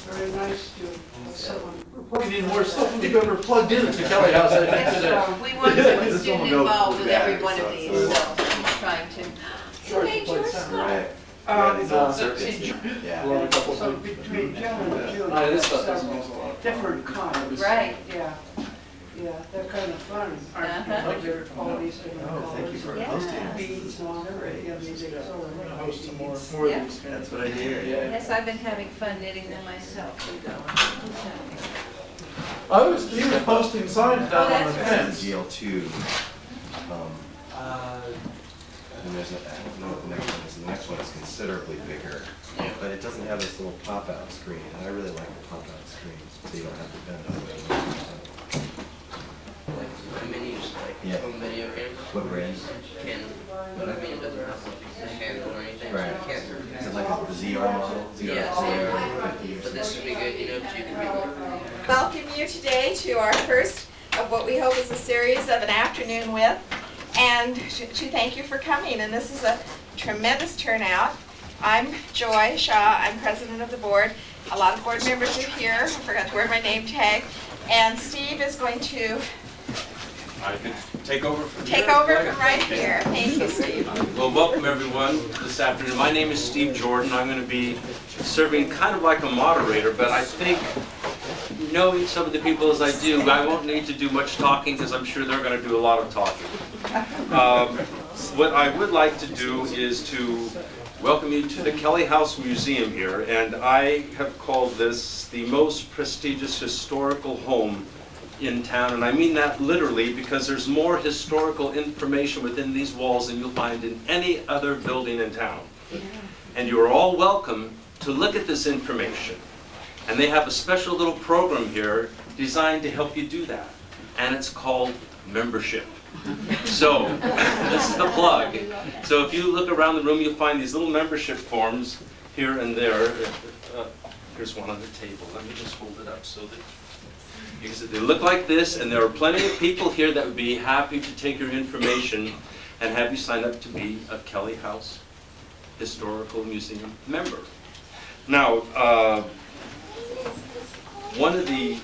Very nice to have someone We need more stuff. Have you ever plugged in at the Kelley House? We want a student involved with every one of these, so he's trying to. Sure, Hey, play George sound, Scott. Right. Yeah, these old let's circuits. see, Yeah. so between Joe and June, Oh, this there's stuff doesn't several use a lot. different kinds. Right. Yeah, yeah, they're kind of fun, aren't they? They're all these different Oh, thank you for Yeah. hosting us. beads on it, yeah, these are sort of I'm gonna like host some more beads. of Yeah. these. That's what I hear. Yeah. Yes, I've been having fun knitting them myself. He was posting signs down on the that's right. fence. GL2. And there's a, I don't know what the next one is. The next one is considerably bigger, but it doesn't have this little pop-out screen, and I really like the pop-out screens, so you don't have to bend over. Like menus, like Yeah. home video cameras. What brand? Canon. But I mean, it doesn't have a handle or anything. So Right. you can't. Is it like the ZR model? Yeah, ZR 50 or But something? this would be good, you know, because you can be. Welcome you today to our first of what we hope is a series of an afternoon with, and to thank you for coming. And this is a tremendous turnout. I'm Joy Shaw. I'm president of the board. A lot of board members are here. I forgot to wear my name tag. And Steve is going to I could take over from take here. over from right here. Thank you, Steve. Well, welcome everyone this afternoon. My name is Steve Jordon. I'm going to be serving kind of like a moderator, but I think knowing some of the people as I do, I won't need to do much talking because I'm sure they're going to do a lot of talking. What I would like to do is to welcome you to the Kelley House Museum here, and I have called this the most prestigious historical home in town, and I mean that literally because there's more historical information within these walls than you'll find in any other building in town. And you are all welcome to look at this information. And they have a special little program here designed to help you do that. And it's called membership. So, this is the plug. So if you look around the room, you'll find these little membership forms here and there. Here's one on the table. Let me just hold it up so that because they look like this, and there are plenty of people here that would be happy to take your information and have you sign up to be a Kelley House Historical Museum member. Now, one of the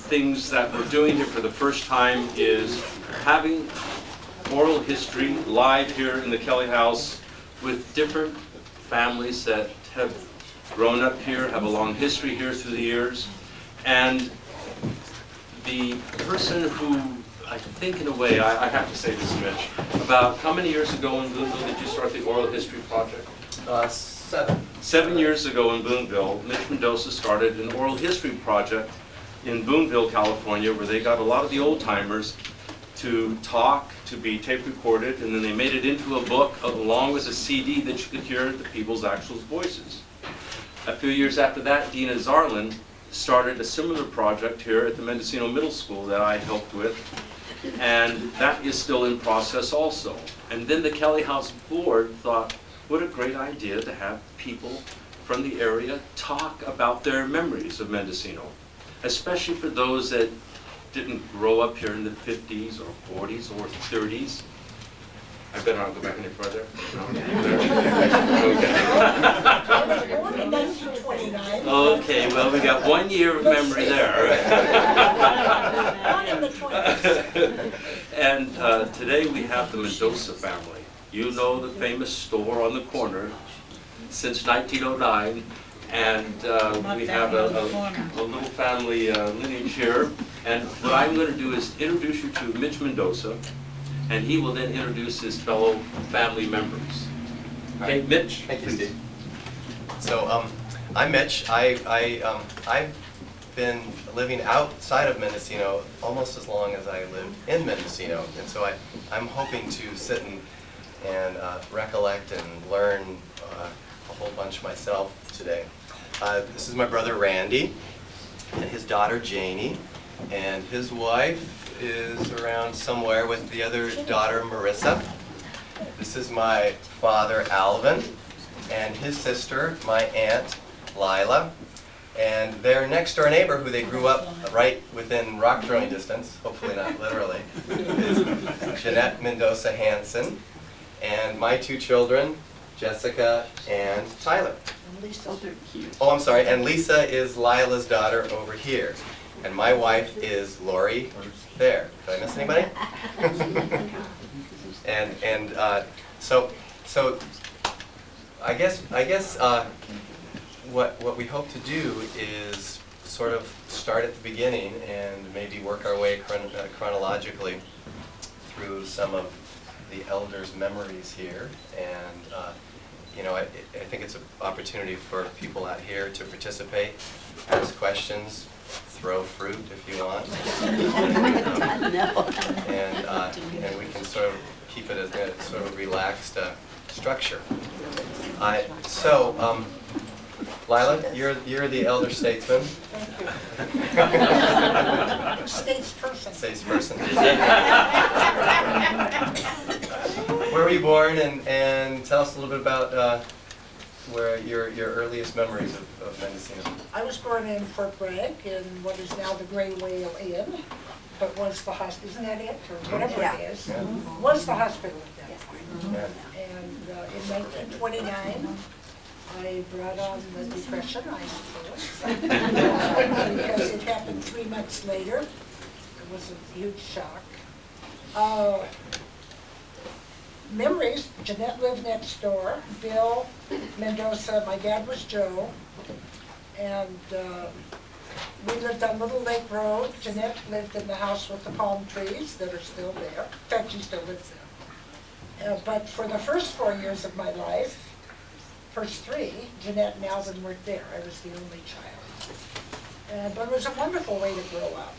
things that we're doing here for the first time is having oral history live here in the Kelley House with different families that have grown up here, have a long history here through the years. And the person who, I think in a way, I have to say this, Mitch, about how many years ago in Boonville did you start the Oral History Project? 7. 7 years ago in Boonville, Mitch Mendosa started an oral history project in Boonville, California, where they got a lot of the old timers to talk, to be tape recorded, and then they made it into a book along with a CD that you could hear the people's actual voices. A few years after that, Dina Zarlin started a similar project here at the Mendocino Middle School that I helped with, and that is still in process also. And then the Kelley House board thought, what a great idea to have people from the area talk about their memories of Mendocino, especially for those that didn't grow up here in the 50s or 40s or 30s. I better not go back any further. Okay, well, we got 1 year of memory there. And today we have the Mendosa family. You know the famous store on the corner since 1909. And we have a little family lineage here. And what I'm going to do is introduce you to Mitch Mendosa, and he will then introduce his fellow family members. Okay, Mitch? Thank you, Steve. So, I'm Mitch. I've been living outside of Mendocino almost as long as I lived in Mendocino, and so I'm hoping to sit and recollect and learn a whole bunch myself today. This is my brother Randy, and his daughter Janie, and his wife is around somewhere with the other daughter Marissa. This is my father Alvin, and his sister, my aunt Lila, and their next door neighbor, who they grew up right within rock throwing distance, hopefully not literally, is Jeanette Mendosa Hansen, and my two children, Jessica, and Tyler. Those are cute. Oh, I'm sorry, and Lisa is Lila's daughter over here. And my wife is Lori there. Did I miss anybody? So I guess what we hope to do is sort of start at the beginning and maybe work our way chronologically through some of the elders' memories here. And I think it's an opportunity for people out here to participate, ask questions, throw fruit if you want. And we can sort of keep it as a sort of relaxed structure. Lila, you're the elder statesman. Statesperson. Statesperson. Where were you born, and tell us a little bit about where your earliest memories of Mendocino. I was born in Fort Bragg in what is now the Gray Whale Inn, but was the hospital, isn't that it, or whatever it is, was the hospital at that point. And in 1929, I brought on the Depression, I suppose, because it happened 3 months later. It was a huge shock. Memories, Jeanette lived next door, Bill, Mendosa, my dad was Joe, and we lived on Little Lake Road. Jeanette lived in the house with the palm trees that are still there. In fact, she still lives there. But for the first 4 years of my life, first 3, Jeanette and Alvin weren't there. I was the only child. But it was a wonderful way to grow up.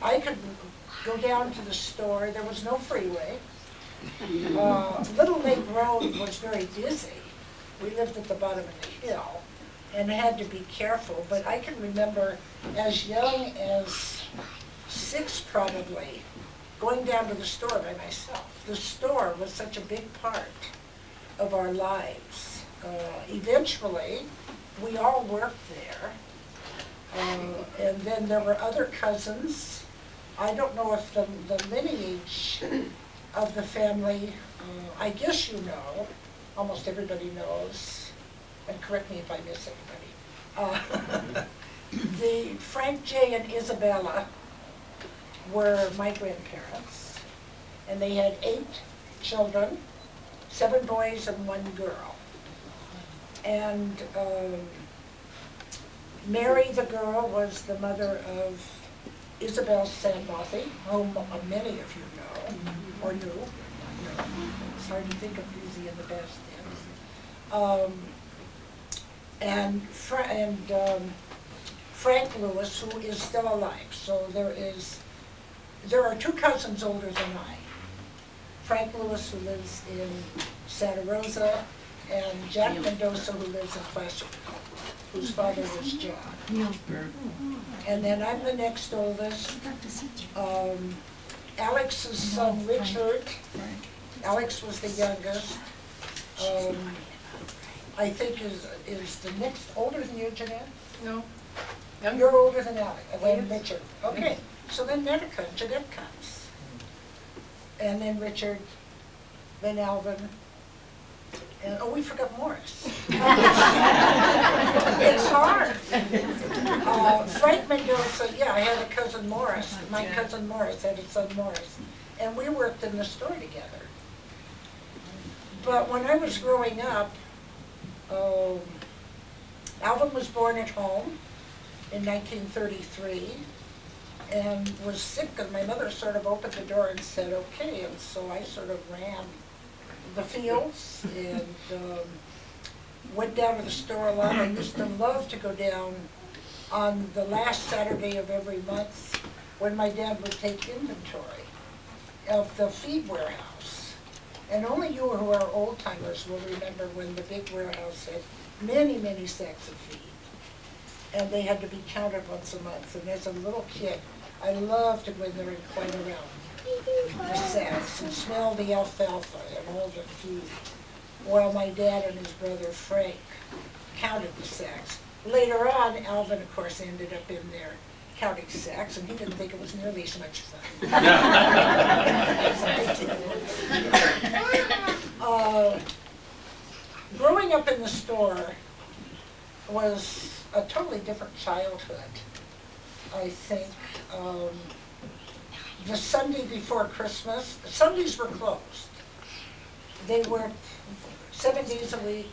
I could go down to the store. There was no freeway. Little Lake Road was very busy. We lived at the bottom of the hill and had to be careful. But I can remember as young as 6 probably, going down to the store by myself. The store was such a big part of our lives. Eventually, we all worked there. And then there were other cousins. I don't know if the lineage of the family, I guess you know, almost everybody knows, and correct me if I miss anybody. The Frank J. and Isabella were my grandparents, and they had 8 children, 7 boys and 1 girl. And Mary, the girl, was the mother of Isabel Sandbothy, whom many of you know, or knew. It's hard to think of Lizzie in the best days. And Frank Lewis, who is still alive. So there are 2 cousins older than I. Frank Lewis, who lives in Santa Rosa, and Jack Mendosa, who lives in Placerville, whose father was John. And then I'm the next oldest. Alex's son, Richard. Alex was the youngest. I think is the next older than you, Jeanette? No. You're older than Alex, than Richard. Okay, so then Jeanette comes. And then Richard, then Alvin. And, we forgot Morris. It's hard. Frank Mendoza, I had a cousin Morris. My cousin Morris had a son Morris. And we worked in the store together. But when I was growing up, Alvin was born at home in 1933 and was sick, and my mother sort of opened the door and said, okay, and so I sort of ran the fields and went down to the store a lot. I used to love to go down on the last Saturday of every month when my dad would take inventory of the feed warehouse. And only you who are old timers will remember when the big warehouse had many, many sacks of feed. And they had to be counted once a month. And as a little kid, I loved to go in there and climb around the sacks and smell the alfalfa and all the food, while my dad and his brother Frank counted the sacks. Later on, Alvin, of course, ended up in there counting sacks, and he didn't think it was nearly as much fun. Growing up in the store was a totally different childhood, I think. The Sunday before Christmas, Sundays were closed. They worked 7 days a week,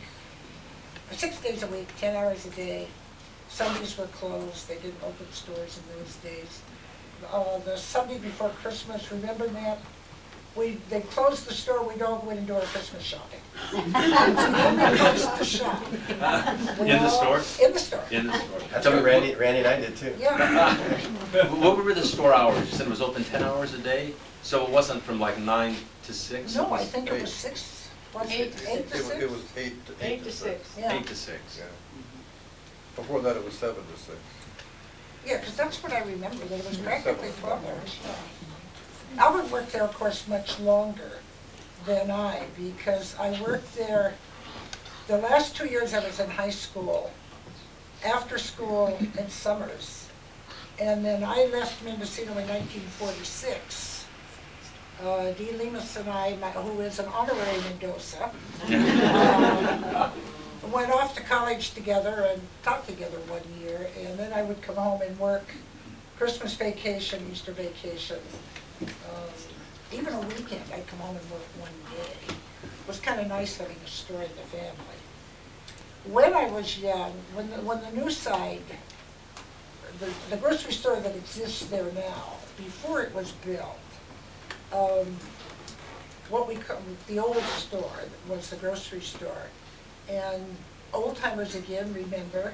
6 days a week, 10 hours a day. Sundays were closed. They didn't open stores in those days. The Sunday before Christmas, remember that? They closed the store, we'd all go in and do our Christmas shopping. We only closed the shop. In the store? In the store. In the store. That's what Randy and I did too. Yeah. What were the store hours? You said it was open 10 hours a day? So it wasn't from like 9 to 6? No, I think it was 6. Was it 8 to 6? It was 8 to 6. Yeah. 8 to 6. Yeah. Before that, it was 7 to 6. Yeah, because that's what I remember, that it was practically 12 hours. Albert worked there, of course, much longer than I, because I worked there the last 2 years I was in high school, after school and summers. And then I left Mendocino in 1946. Dee Lemus and I, who is an honorary Mendosa, went off to college together and taught together 1 year, and then I would come home and work Christmas vacation, Easter vacation. Even a weekend, I'd come home and work 1 day. It was kind of nice having a store in the family. When I was young, when the new side, the grocery store that exists there now, before it was built, what we call the old store was the grocery store. And old timers again remember,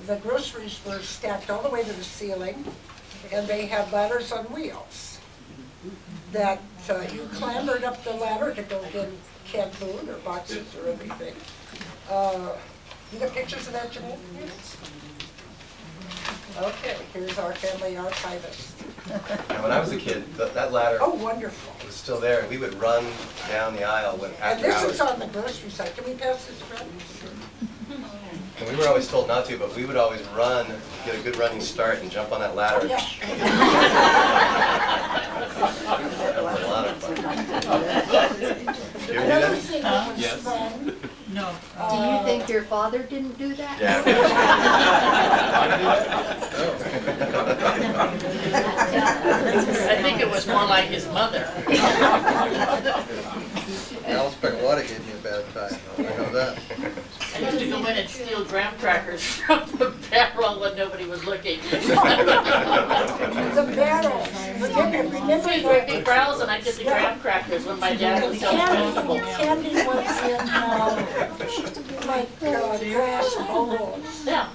the groceries were stacked all the way to the ceiling, and they had ladders on wheels that you clambered up the ladder to go get canned food or boxes or everything. You got pictures of that, Jeanette? Okay, here's our family archivist. And when I was a kid, that ladder Oh, wonderful. was still there, and we would run down the aisle when And after this hours. is on the grocery side. Can we pass this around? And we were always told not to, but we would always run, get a good running start, and jump on that ladder. Yeah. That was a lot of fun. Did you ever do Another that? thing that was Yes. fun. No. Do you think your father didn't do that? Yeah. I think it was more like his mother. Alice Peckwater gave me a bad time, I know that. I used to go in and steal graham crackers from the barrel when nobody was looking. The barrels. Remember Big the barrels, and I did the graham crackers when my dad was selling vegetables. candy was in like glass bowls. Yeah,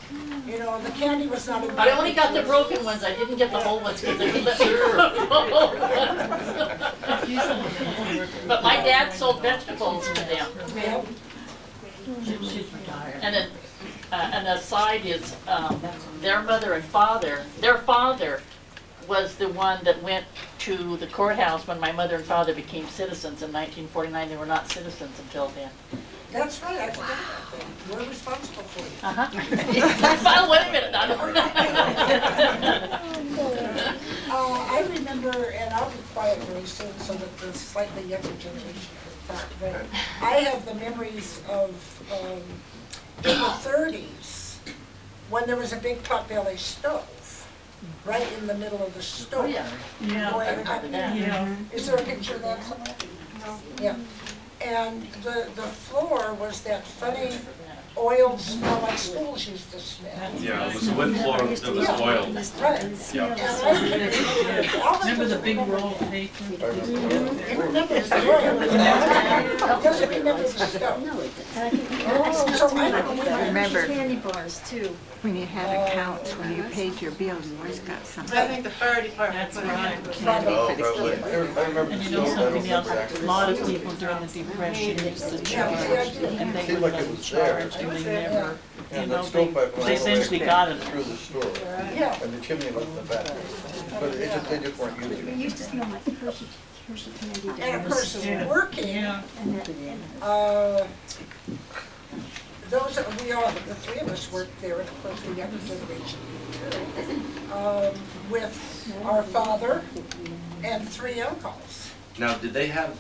You know, the candy was not in. I only got the broken ones, I didn't get the whole ones because they let me But my dad sold vegetables to them. Yeah. And then, an aside is, their mother and father, their father was the one that went to the courthouse when my mother and father became citizens in 1949. They were not citizens until then. That's right, I forgot about that. We're responsible for it. Oh, wait a minute, I remember, and I'll be quiet very soon so that the slightly younger generation can talk, but I have the memories of in the 30s when there was a big potbelly stove right in the middle of the store. Oh, yeah. I remember that. Is there a picture of that somewhere? No. Yeah. And the floor was that funny oiled smell like schools used to smell. Yeah, it was a wood floor, it was oiled. Right. Yeah. And I Remember the big roll of paper? You remember the story. Doesn't remember the stuff. So I don't know. Remember candy bars too. When you had accounts, when you paid your bills, you always got something. I think the fire department put it on. Oh, probably. I remember And the you know stove, I don't something else, remember a actually. lot of people during the Depression used to charge, and they Seemed would like it not was there. charge, and they never, Yeah, you that know, stovepipe went all they the way essentially got it. through the store, Yeah. and the chimney was in the back. But they just weren't using It it. used to smell like Hershey candy. And a person working, we all, the three of us worked there, and of course the younger generation, with our father and 3 uncles. Now, did they have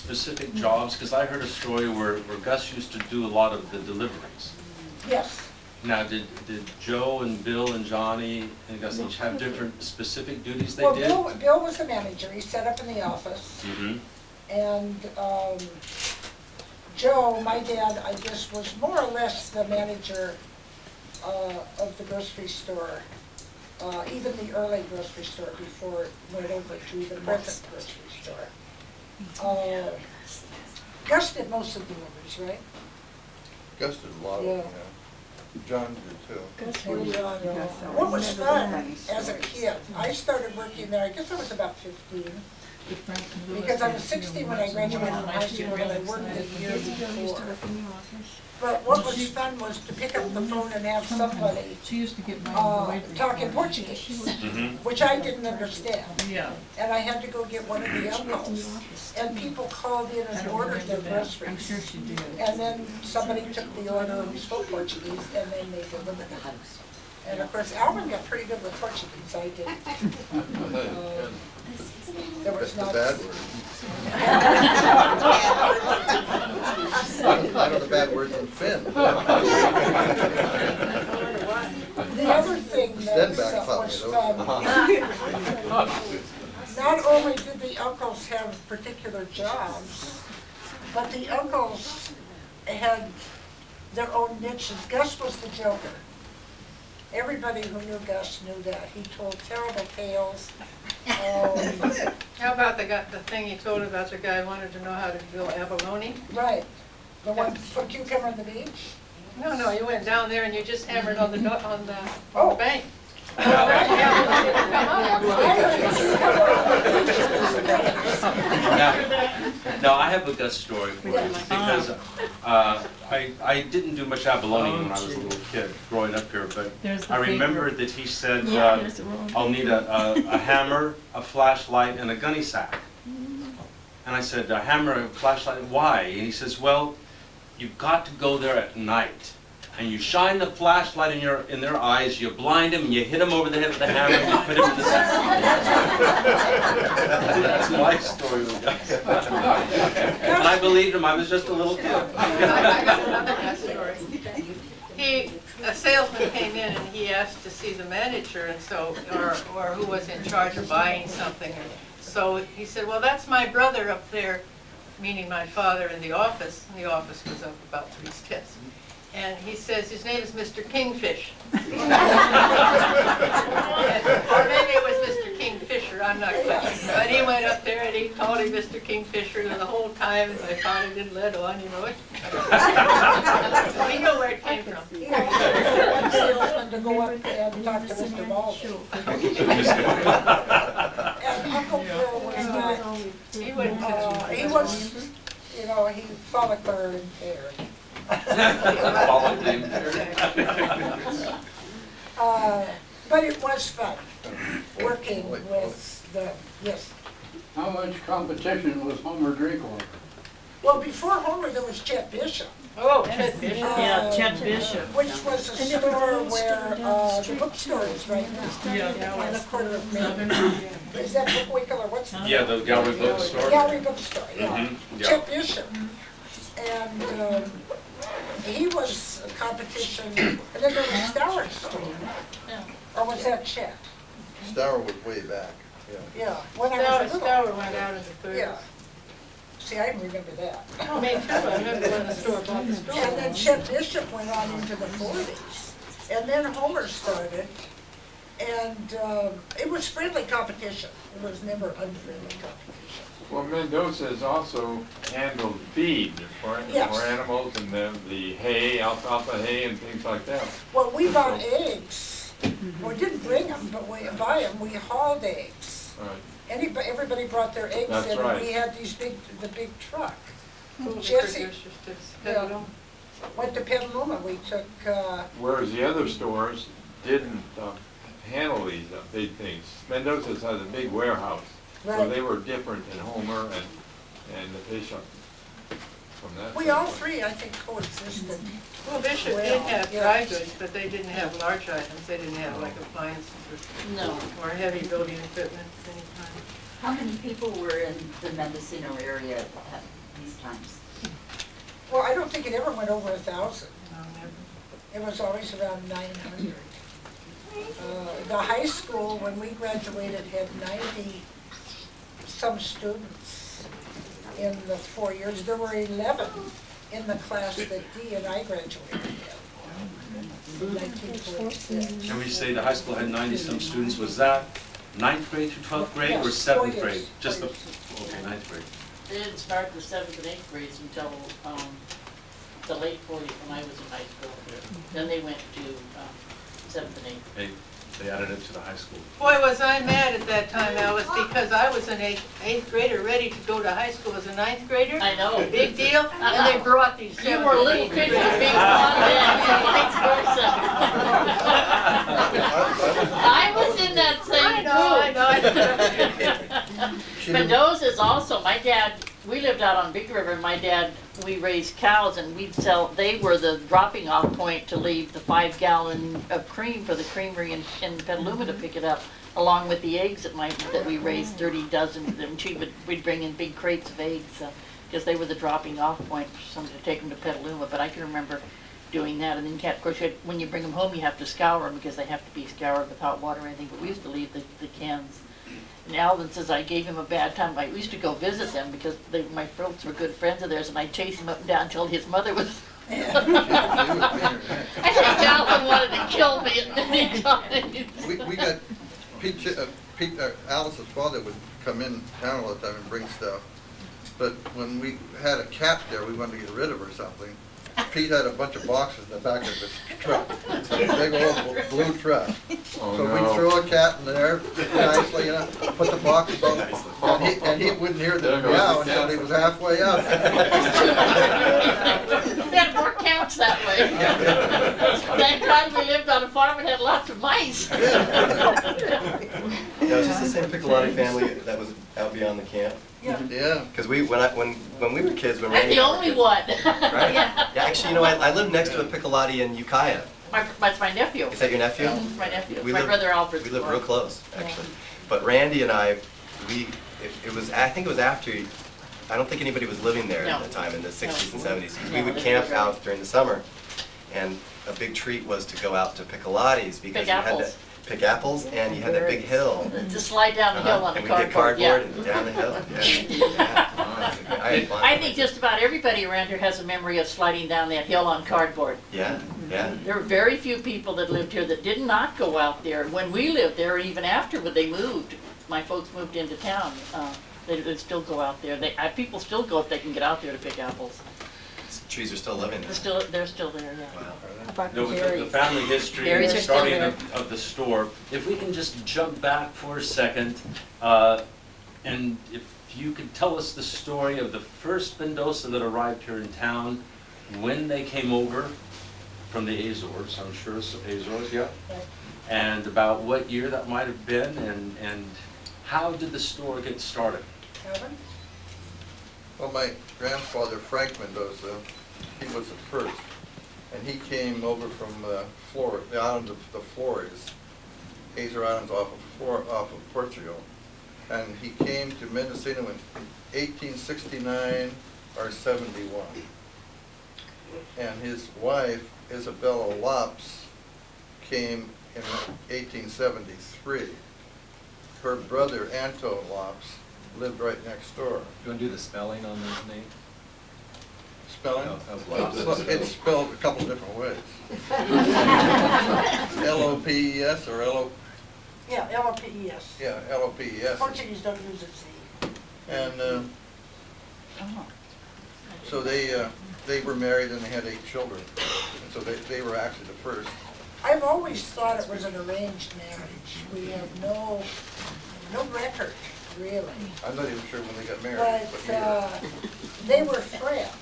specific jobs? Because I heard a story where Gus used to do a lot of the deliveries. Yes. Now, did Joe and Bill and Johnny and Gus each have different specific duties they Well, did? Bill was the manager. He set up in the office. Mm-hmm. And Joe, my dad, I guess, was more or less the manager of the grocery store, even the early grocery store before it went over to the present grocery store. Gus did most of the deliveries, right? Gus did a lot of Yeah. it, yeah. John did too. What was fun as a kid, I started working there, I guess I was about 15. Because I was 16 when I graduated from high school and I worked a year before. But what was fun was to pick up the phone and have somebody talk in Portuguese, which I didn't understand. Yeah. And I had to go get one of the uncles. And people called in and ordered their groceries. I'm sure she did. And then somebody took the order who spoke Portuguese and then they delivered it. And of course, Alvin got pretty good with Portuguese, I did. There was The not. bad words. I know the bad words in Finn. The other thing that was fun, not only did the uncles have particular jobs, but the uncles had their own niches. Gus was the joker. Everybody who knew Gus knew that. He told terrible tales. How about the thing you told about the guy who wanted to know how to do abalone? Right. The one for cucumber on the beach? No, you went down there and you just hammered on the Oh. bank. Now, I have a Gus story for you, because I didn't do much abalone when I was a little kid growing up here, but I remember that he said, I'll need a hammer, a flashlight, and a gunny sack. And I said, a hammer, a flashlight, why? And he says, well, you've got to go there at night. And you shine the flashlight in their eyes, you blind them, and you hit them over the head with the hammer, and you put them in the sack. That's my story with Gus. And I believed him, I was just a little kid. I got another Gus story. A salesman came in and he asked to see the manager, and so, or who was in charge of buying something. So he said, well, that's my brother up there, meaning my father in the office. And the office was up about 3 steps. And he says, his name is Mr. Kingfish. Or maybe it was Mr. Kingfisher, I'm not quite sure. But he went up there and he called him Mr. Kingfisher, and the whole time my father didn't let on, you know it. We know where it came from. One salesman to go up and talk to Mr. Baldwin. And Uncle Bill was not, He wouldn't he was, you know, he frolicker and fair. But it was fun working with the, yes. How much competition was Homer Drinker? Well, before Homer, there was Chet Bishop. Oh, Chet Bishop. Yeah, Chet Bishop. Which was a store where the bookstore is right now. Yeah. On the corner of Main. Is that Bookwinkle or what's the name? Yeah, the gallery bookstore. Gallery bookstore, yeah. Yeah. Chet Bishop. And he was a competition, and then there was Stour Street. Or was that Chet? Stour was way back, yeah. Yeah, when I was little. Stour went out in the 30s. Yeah. See, I remember that. Oh, me too. I remember when the store bought the store. And then Chet Bishop went on into the 40s. And then Homer started. And it was friendly competition. It was never unfriendly competition. Well, Mendoza has also handled feed for Yes. animals and the hay, alfalfa hay and things like that. Well, we bought eggs. We didn't bring them, but we buy them. We hauled eggs. Right. Everybody brought their eggs That's in, right. and we had the big truck. Food Jesse. producers to Petaluma. Went to Petaluma. We took. Whereas the other stores didn't handle these big things. Mendoza's has a big warehouse, so Right. they were different than Homer and the Bishop from that. We all three, I think, coexisted. Well, Bishop did have dry goods, but they didn't have large items. They didn't have like appliances No. or heavy building equipment at any time. How many people were in the Mendocino area at these times? Well, I don't think it ever went over 1,000. It was always around 900. The high school, when we graduated, had 90-some students in the 4 years. There were 11 in the class that Dee and I graduated in 1946. And we say the high school had 90-some students, was that 9th grade through 12th grade or Yes, 7th 4 years. grade? Just the, 4 years. okay, 9th grade. They didn't start the 7th and 8th grades until the late 40s when I was in high school. Then they went to 7th and 8th. They added it to the high school. Boy, was I mad at that time, Alice, because I was an eighth grader ready to go to high school as a 9th grader. I know. Big deal, and they brought these You 7th were a and little 8th kid graders. with big blonde hair, vice versa. I was in that same group. Mendoza's also, my dad, we lived out on Big River, and my dad, we raised cows and we'd sell, they were the dropping off point to leave the 5-gallon of cream for the creamery in Petaluma to pick it up, along with the eggs that we raised 30 dozen of them. We'd bring in big crates of eggs, because they were the dropping off point for somebody to take them to Petaluma, but I can remember doing that. And then, of course, when you bring them home, you have to scour them because they have to be scoured with hot water or anything, but we used to leave the cans. And Alvin says I gave him a bad time. We used to go visit them because my folks were good friends of theirs, and I'd chase him up and down until his mother was... I think Alvin wanted to kill me at many times. We got Alice's father would come in town all the time and bring stuff. But when we had a cat there, we wanted to get rid of her or something. Pete had a bunch of boxes in the back of his truck, a big old blue truck. Oh, So no. we'd throw a cat in there nicely, put the box above, and he wouldn't hear the meow until he was halfway up. We had more cats that way. Thank God we lived on a farm and had lots of mice. No, it's just the same Piccolotti family that was out beyond the camp. Yeah. Because when we were kids, when I'm Randy the and I were only kids- one. Right? Yeah, actually, I lived next to a Piccolotti in Ukiah. That's my nephew. Is that your nephew? My nephew. We My lived- brother Albert's We lived boy. real close, actually. But Randy and I, it was, I think it was after, I don't think anybody was living there at No. the time in the 60s and No. 70s. No, We would this camp was out during the summer, and a big treat was to go out to Piccolotti's because Pick you had apples. that, pick apples, and you had that big hill. To slide down the hill on the And we did cardboard, cardboard and down the hill. Yeah. I had fun. I think just about everybody around here has a memory of sliding down that hill on cardboard. Yeah, yeah. There were very few people that lived here that did not go out there. When we lived there, even after they moved, my folks moved into town, they'd still go out there. People still go if they can get out there to pick apples. Trees are still living there. They're still there, yeah. Wow. About No, with the family history, Berries and are still starting there. of the store, if we can just jump back for a second, and if you could tell us the story of the first Mendoza that arrived here in town, when they came over from the Azores, I'm sure it's Azores, yeah? And about what year that might have been, and how did the store get started? Kevin? Well, my grandfather, Frank Mendoza, he was the first. And he came over from Flores, the island of the Flores, Azores Islands off of Portugal. And he came to Mendocino in 1869 or 71. And his wife, Isabella Lops, came in 1873. Her brother, Anton Lops, lived right next door. You want to do the spelling on those names? Spelling? No, that was It's spelled a couple of different ways. L-O-P-E-S or L-O... Yeah, L-O-P-E-S. Yeah, L-O-P-E-S. Portuguese don't use a Z. And so they were married and they had 8 children. And so they were actually the first. I've always thought it was an arranged marriage. We have no record, really. I'm not even sure when they got married. But they were friends.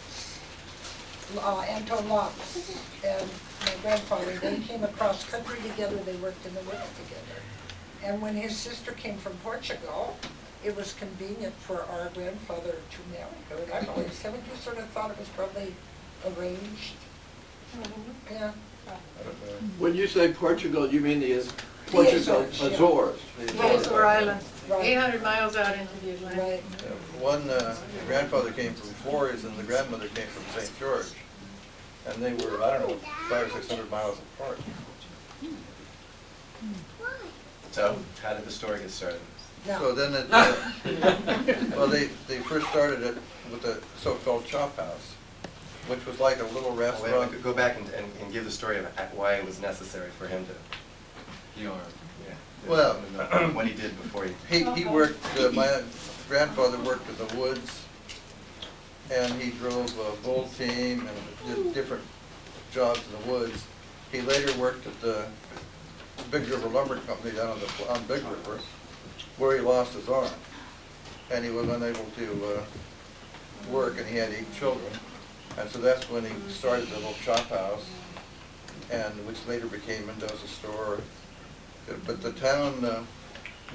Anton Lopes and my grandfather, they came across country together, they worked in the woods together. And when his sister came from Portugal, it was convenient for our grandfather to marry her. And I've always sort of thought it was probably arranged. Yeah. I don't know. When you say Portugal, you mean the which is Azores. Azores Islands, Right. 800 miles out into the Atlantic. Right. One grandfather came from Flores and the grandmother came from St. George. And they were, I don't know, 500 or 600 miles apart. So, how did the story get started? So then it, well, they first started it with the so-called chop house, which was like a little Wait, restaurant. go back and give the story of why it was necessary for him to, You are. yeah. Well, what he did before he. He worked, my grandfather worked in the woods, and he drove a bull team and did different jobs in the woods. He later worked at the Big River Lumber Company down on Big River, where he lost his arm. And he was unable to work, and he had 8 children. And so that's when he started the little chop house, and which later became Mendoza Store. But the town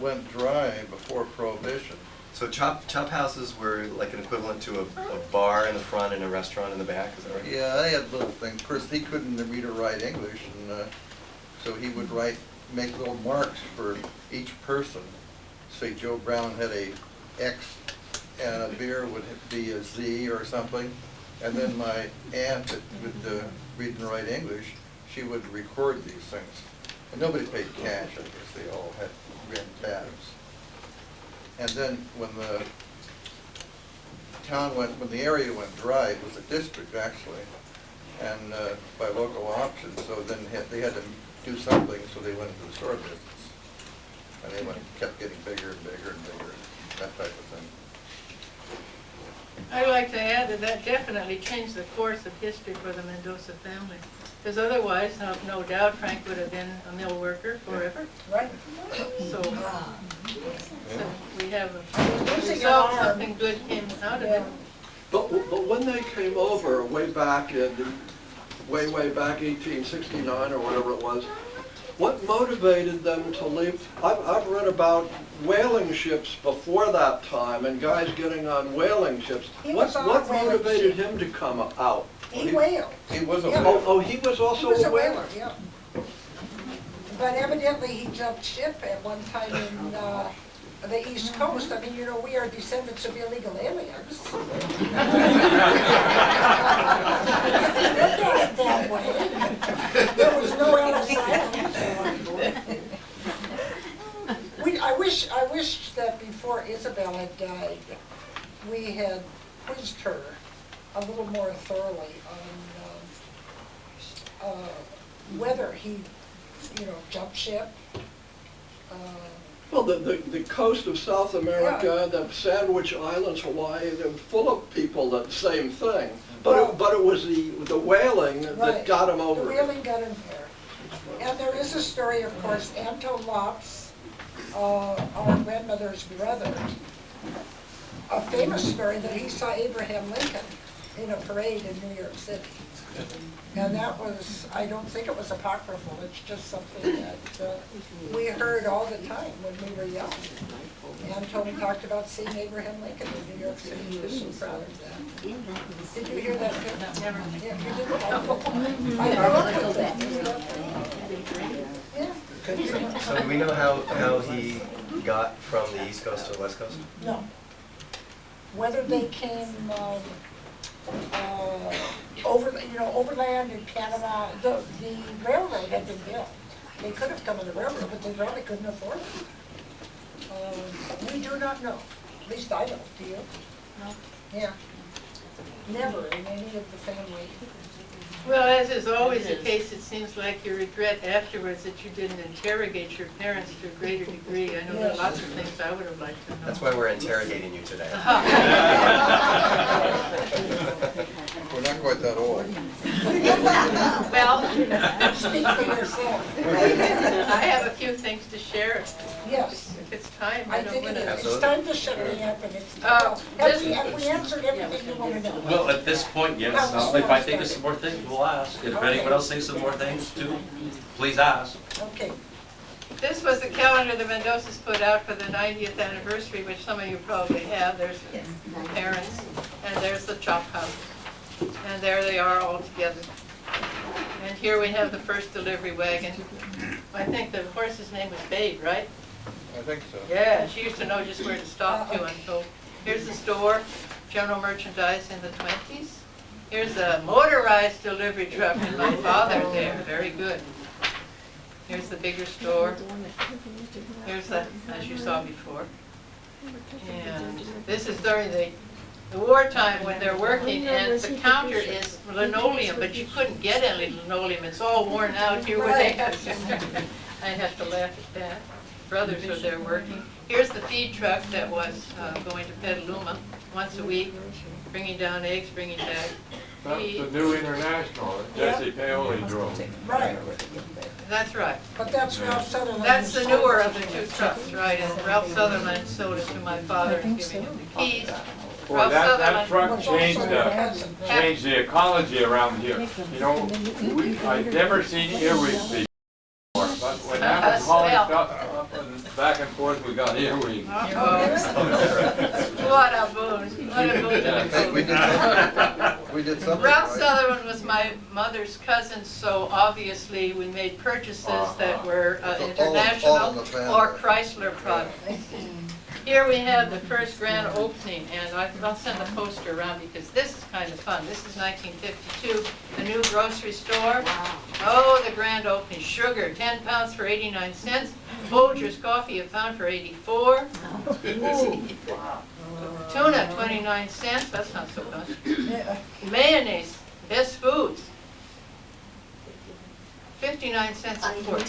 went dry before Prohibition. So chop houses were like an equivalent to a bar in the front and a restaurant in the back, is that right? Yeah, I had little things. Of course, he couldn't read or write English, and so he would make little marks for each person. Say Joe Brown had a X, and a beer would be a Z or something. And then my aunt that would read and write English, she would record these things. And nobody paid cash, I guess they all had red tabs. And then when the when the area went dry, it was a district actually, and by local option, so then they had to do something, so they went into the store business. And they kept getting bigger and bigger and bigger, that type of thing. I'd like to add that definitely changed the course of history for the Mendoza family. Because otherwise, no doubt, Frank would have been a mill worker forever. Right. So we have a result, something good came out of it. But when they came over way back in, way back 1869 or whatever it was, what motivated them to leave? I've read about whaling ships before that time and guys getting on whaling ships. What motivated him to come out? He whaled. He was a Yeah. whaler. Oh, he was also He was a whaler? yeah. But evidently he jumped ship at one time in the East Coast. I mean, you know, we are descendants of illegal aliens. If you look at it that way, there was no Ellis Island. I wish that before Isabel had died, we had quizzed her a little more thoroughly on whether he, you know, jumped ship. Well, the coast of South America, the Sandwich Islands, Hawaii, they're full of people that same thing. But it was the whaling that got him over. The whaling got him there. And there is a story, of course, Anto Lopes, our grandmother's brother, a famous story that he saw Abraham Lincoln in a parade in New York City. And that was, I don't think it was apocryphal, it's just something that we heard all the time when we were young. And Tony talked about seeing Abraham Lincoln in New York City, he was so proud of that. Did you hear that too? Never. Yeah, you didn't? I know that. Yeah. So do we know how he got from the East Coast to the West Coast? No. Whether they came overland in Canada, the railroad had been built. They could have come on the railroad, but they probably couldn't afford it. We do not know. At least I don't. Do you? No. Yeah. Never in any of the family. Well, as is always the case, it seems like you regret afterwards that you didn't interrogate your parents to a greater degree. I know there are lots of things I would have liked to know. That's why we're interrogating you today. We're not quite that old. Well, speak for yourself. I have a few things to share. Yes. If it's time, I I don't think want it to. is. It's time to shut me up and it's, have we answered everything you want to know? Well, at this point, yes. If I think of some more things, we'll ask. If anyone else thinks of more things too, please ask. Okay. This was the calendar the Mendosas put out for the 90th anniversary, which some of you probably have. There's the parents, and there's the chop house. And there they are all together. And here we have the first delivery wagon. I think the horse's name was Babe, right? I think so. Yeah, she used to know just where to stop to, and so here's the store, general merchandise in the 20s. Here's a motorized delivery truck with my father there, very good. Here's the bigger store. Here's the, as you saw before. And this is during the wartime when they're working, and the counter is linoleum, but you couldn't get any linoleum. It's all worn out here where they have I have to laugh at that. Brothers are there working. Here's the feed truck that was going to Petaluma once a week, bringing down eggs, bringing back That's feed. the new international that Jesse Paoli drove. Right, That's right. but that's Ralph Sutherland. That's the newer of the two trucks, right? And Ralph Sutherland sold it to my father and giving him the keys. Boy, Ralph that Sutherland. truck changed the ecology around here. You know, I've never seen earwigs before, but when that was polished up and back and forth, we got earwigs. What a boon. What a boon to the Hey, we did something Ralph right. Sutherland was my mother's cousin, so obviously we made purchases that were all in international the family. or Chrysler products. Here we have the first grand opening, and I'll send the poster around because this is kind of fun. This is 1952, the new grocery store. Oh, the grand opening. Sugar, 10 pounds for 89 cents. Folgers coffee, a pound for 84. Tuna, 29 cents. That's not so much. Mayonnaise, Best Foods, 59 cents a quart.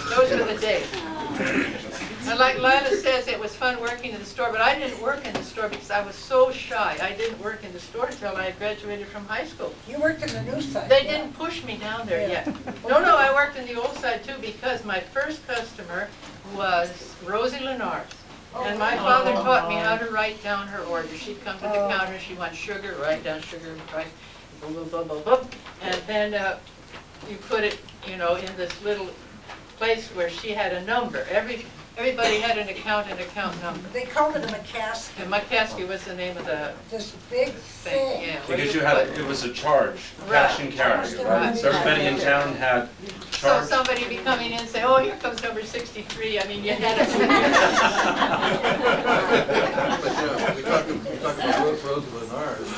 Those were the days. And like Lila says, it was fun working in the store, but I didn't work in the store because I was so shy. I didn't work in the store until I graduated from high school. You worked in the news side. They didn't push me down there yet. No, I worked in the old side too because my first customer was Rosie Lenars. And my father taught me how to write down her order. She'd come to the counter, she wants sugar, write down sugar, price, blah, blah, blah, blah, blah. And then you put it, in this little place where she had a number. Everybody had an account number. They called it a McCaskey. And McCaskey was the name of the This big thing, thing. yeah. Because it was a charge, cash and carry, right? So everybody in town had So charge. somebody be coming in and say, oh, here comes number 63. I mean, you had it. But we talked about Rosie Lenars.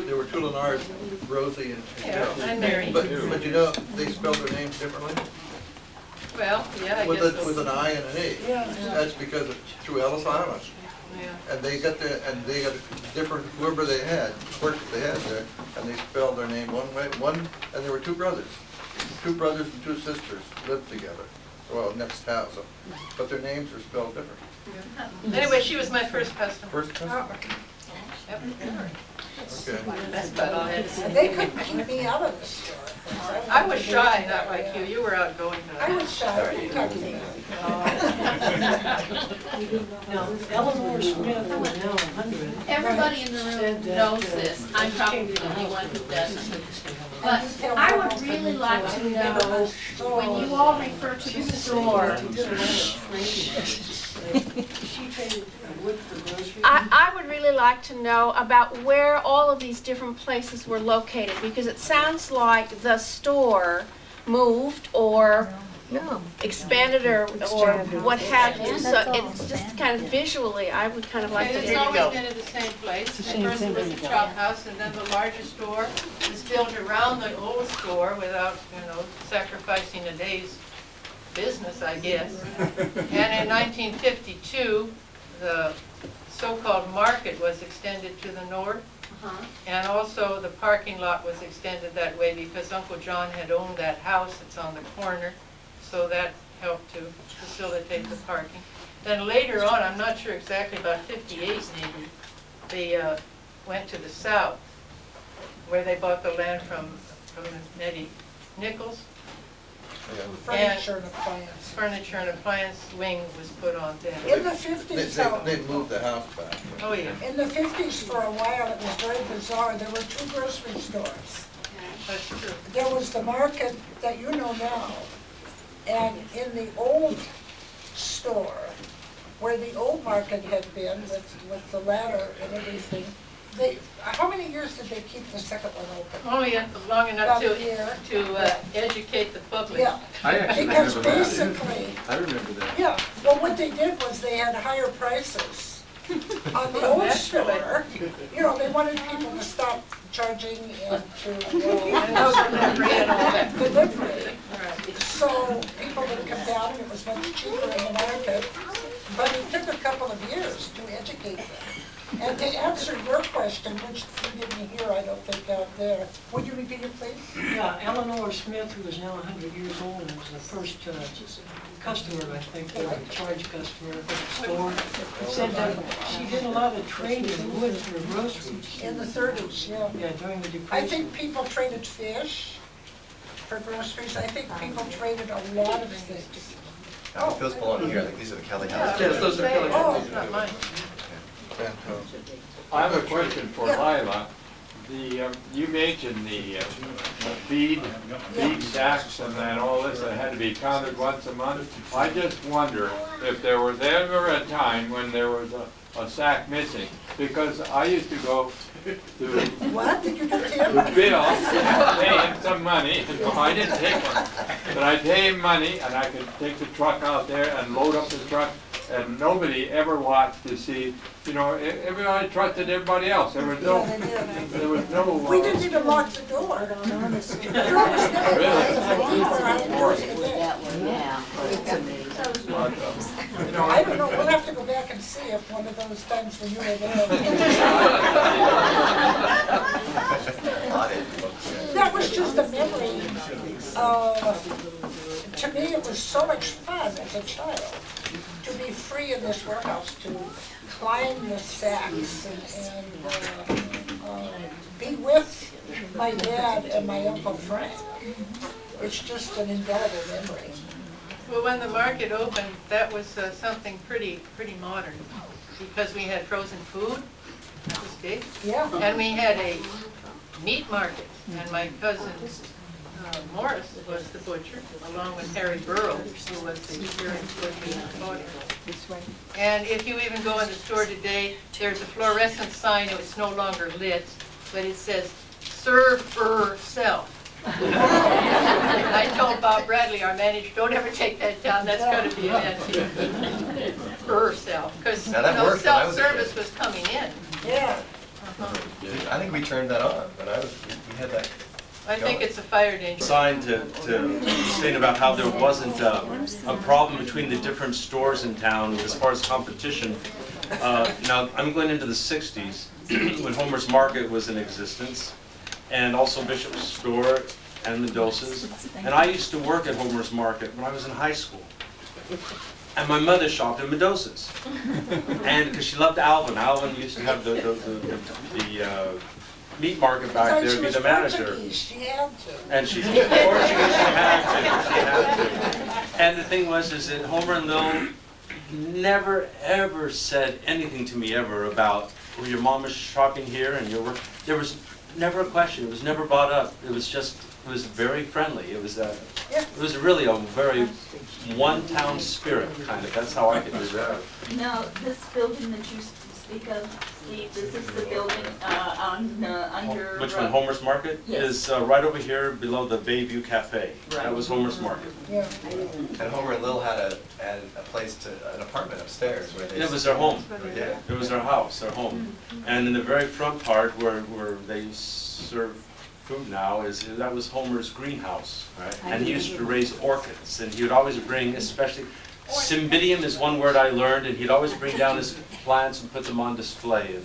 There were two Lenars, Rosie and Yeah, Joe. and Mary. But they spelled their names differently? Well, yeah, I With guess with an I and an E. Yeah. That's because it's through Ellis Island. Yeah. And they got different, whoever they had, clerks they had there, and they spelled their name one way, and there were two brothers. Two brothers and two sisters lived together, well, next house, but their names are spelled different. Anyway, she was my first customer. First customer? Yep. Okay. That's about all I had to say. They couldn't keep me out of the store. I was shy, not like you. You were outgoing. I was shy. You talked to me. Eleanor Smith was now 100. Everybody in the room knows this. I'm probably the only one who doesn't. But I would really like to know, when you all refer to the store, I would really like to know about where all of these different places were located, because it sounds like the store moved or expanded or what have you. So it's just kind of visually, I would kind of like to It's hear you always go. been in the same place. First it was the chop house, and then the larger store was built around the old store without, sacrificing a day's business, I guess. And in 1952, the so-called market was extended to the north. And also the parking lot was extended that way because Uncle John had owned that house that's on the corner. So that helped to facilitate the parking. Then later on, I'm not sure exactly, about 58 maybe, they went to the south where they bought the land from Nettie Nichols. Furniture and appliance. Furniture and appliance wing was put on then. In the 50s, They moved the house back. Oh, yeah. in the 50s for a while, it was very bizarre. There were two grocery stores. That's true. There was the market that you know now, and in the old store, where the old market had been with the ladder and everything, how many years did they keep the second one open? Only long enough About a year. to educate the public. Yeah, I actually because remember that. basically, I remember that. yeah, well, what they did was they had higher prices on the old store. You know, they wanted people to stop charging and to, And no delivery and all that. delivery. Right. So people would come down and it was much cheaper in the market, but it took a couple of years to educate them. And to answer your question, which you didn't hear, I don't think, out there, would you repeat it, please? Yeah, Eleanor Smith, who is now 100 years old, and was the first customer, I think, charge customer at the store, said that she did a lot of trading in wood for groceries. In the 30s, yeah. Yeah, during the I Depression. think people traded fish for groceries. I think people traded a lot of things. It goes below here, like these are the Kelley House. Yes, those are Kelley Oh. It's not mine. I have a question for Lila. You mentioned the feed sacks and then all this that had to be counted once a month. I just wonder if there was ever a time when there was a sack missing, because I used to go to What? Did you get to Bill, pay him some money. No, I didn't take one, but I pay him money and I could take the truck out there and load up the truck. And nobody ever watched to see, everybody trusted everybody else. There was no, We didn't even lock the door. The door was never locked. I don't know, we'll have to go back and see if one of those times when you were there. That was just a memory. To me, it was so much fun as a child to be free in this warehouse, to climb the sacks and be with my dad and my Uncle Frank. It's just an indelible memory. Well, when the market opened, that was something pretty modern, because we had frozen food, that was big. Yeah. And we had a meat market, and my cousin Morris was the butcher, along with Harry Burroughs, who was the experienced butcher in the body. And if you even go in the store today, there's a fluorescent sign, it's no longer lit, but it says, "Serve yourself." I told Bob Bradley, our manager, don't ever take that down, that's going to be an antique. Herself, because Now that worked when I was a self-service kid. was coming in. Yeah. I think we turned that on when we had that. I think it's a fire danger. Sign to state about how there wasn't a problem between the different stores in town as far as competition. Now, I'm going into the 60s when Homer's Market was in existence, and also Bishop's Store and Mendoza's. And I used to work at Homer's Market when I was in high school. And my mother shopped at Mendoza's. And because she loved Alvin. Alvin used to have the meat market back there, be the manager. She had to. And she's Portuguese, she had to. And the thing was, is that Homer and Lil never ever said anything to me ever about, well, your mom was shopping here and your work. There was never a question. It was never brought up. It was just, it was very friendly. It was really a very one-town spirit, kind of. That's how I could describe it. Now, this building that you speak of, Steve, this is the building under... Which one, Homer's Market? Yes. Is right over here below the Bayview Cafe. Right. That was Homer's Market. Yeah. And Homer and Lil had an apartment upstairs where they. It was their home. Yeah. It was their house, their home. And in the very front part where they serve food now that was Homer's greenhouse. Right. And he used to raise orchids, and he would always bring, especially, cymbidium is one word I learned, and he'd always bring down his plants and put them on display. And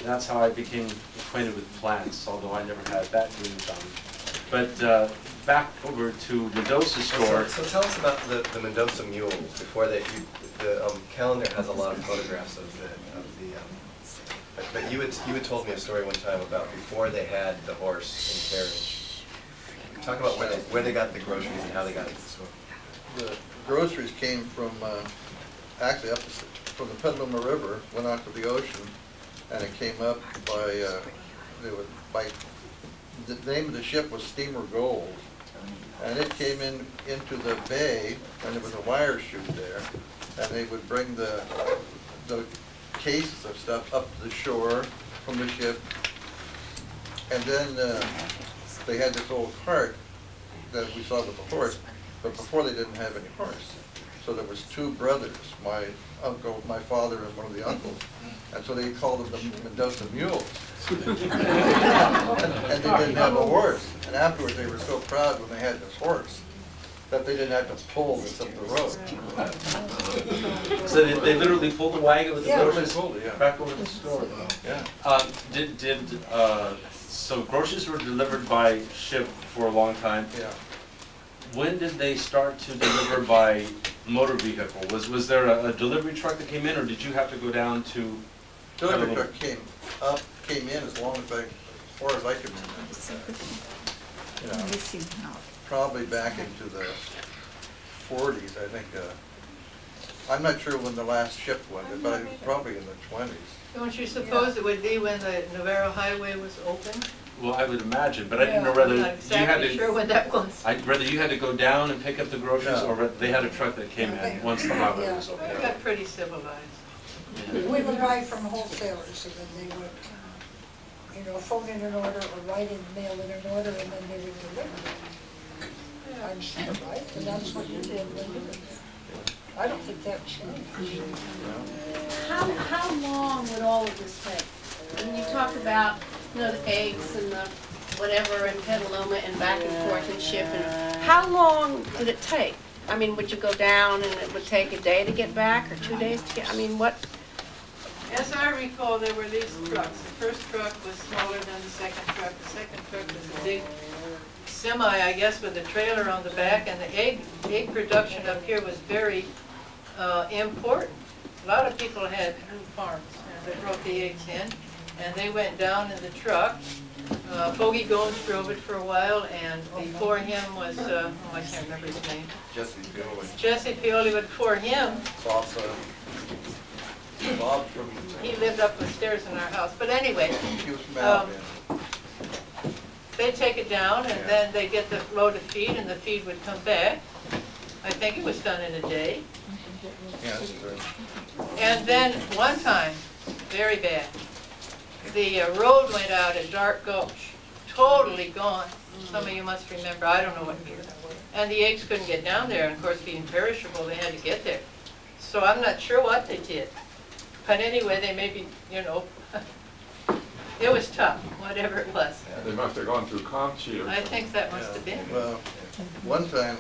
that's how I became acquainted with plants, although I never had that green thumb. But back over to Mendoza's store. So tell us about the Mendoza mules before the calendar has a lot of photographs of the but you had told me a story one time about before they had the horse and carriage. Talk about where they got the groceries and how they got it to the store. The groceries came from actually from the Petaluma River, went out to the ocean, and it came up by the name of the ship was Steamer Gold, and it came into the bay, and there was a wire chute there, and they would bring the cases of stuff up to the shore from the ship. And then they had this old cart that we saw with the horse, but before they didn't have any horse. So there was two brothers, my uncle, my father, and one of the uncles. And so they called them the Mendoza Mules. And they didn't have a horse. And afterwards they were so proud when they had this horse that they didn't have to pull this up the road. So they literally pulled the wagon with the Yeah, groceries they pulled it, yeah. back over to the store? Yeah. So groceries were delivered by ship for a long time? Yeah. When did they start to deliver by motor vehicle? Was there a delivery truck that came in, or did you have to go down to? Delivery truck came in as far as I can remember. Probably back into the 40s, I think. I'm not sure when the last ship went, but probably in the 20s. Don't you suppose it would be when the Navarro Highway was open? Well, I would imagine, but I didn't know whether I'm not exactly sure when that was. Whether you had to go down and pick up the groceries, or whether they had a truck that came in once the highway was open. We got pretty civilized. We would buy from wholesalers, and then they would, phone in an order or write in, mail in an order, and then they would deliver it. I'm sure, right? And that's what you did when you were there. I don't think that changed. How long would all of this take? When you talk about, the eggs and the whatever in Petaluma and back and forth and shipping, how long did it take? I mean, would you go down and it would take a day to get back or 2 days to get, what? As I recall, there were these trucks. The first truck was smaller than the second truck. The second truck was a big semi, I guess, with a trailer on the back, and the egg production up here was very important. A lot of people had farms, and they brought the eggs in, and they went down in the truck. Fogey Gomes drove it for a while, and before him was, I can't remember his name. Jesse Pioli. Jesse Pioli, but before him, Bob from... he lived up the stairs in our house. But anyway, He was from Alabama. they take it down, and then they get the load of feed, and the feed would come back. I think it was done in a day. Yes, And then one time, very bad, the road went out at Dark Gulch, totally gone. Some of you must remember, I don't know what year. And the eggs couldn't get down there, and of course being perishable, they had to get there. So I'm not sure what they did. But anyway, they maybe, it was tough, whatever it was. They must have gone through Conchi or I think that must have been. Well, one time,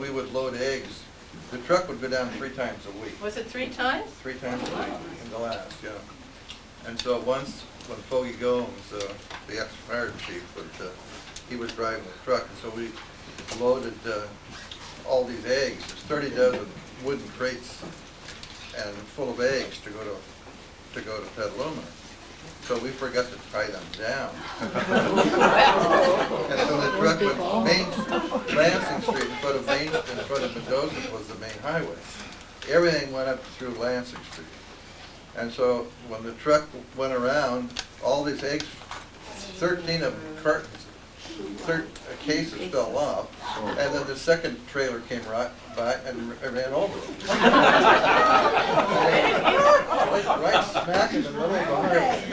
we would load eggs. The truck would go down 3 times a week. Was it 3 times? 3 times a week in the last, yeah. And so once, when Fogey Gomes, the ex-fire chief, he was driving the truck, and so we loaded all these eggs. There's 30 dozen wooden crates and full of eggs to go to Petaluma. So we forgot to tie them down. And so the truck went Lansing Street in front of Mendoza was the main highway. Everything went up through Lansing Street. And so when the truck went around, all these eggs, 13 of them cartons, cases fell off, and then the second trailer came right by and ran over them. Right smack in the middle of the highway.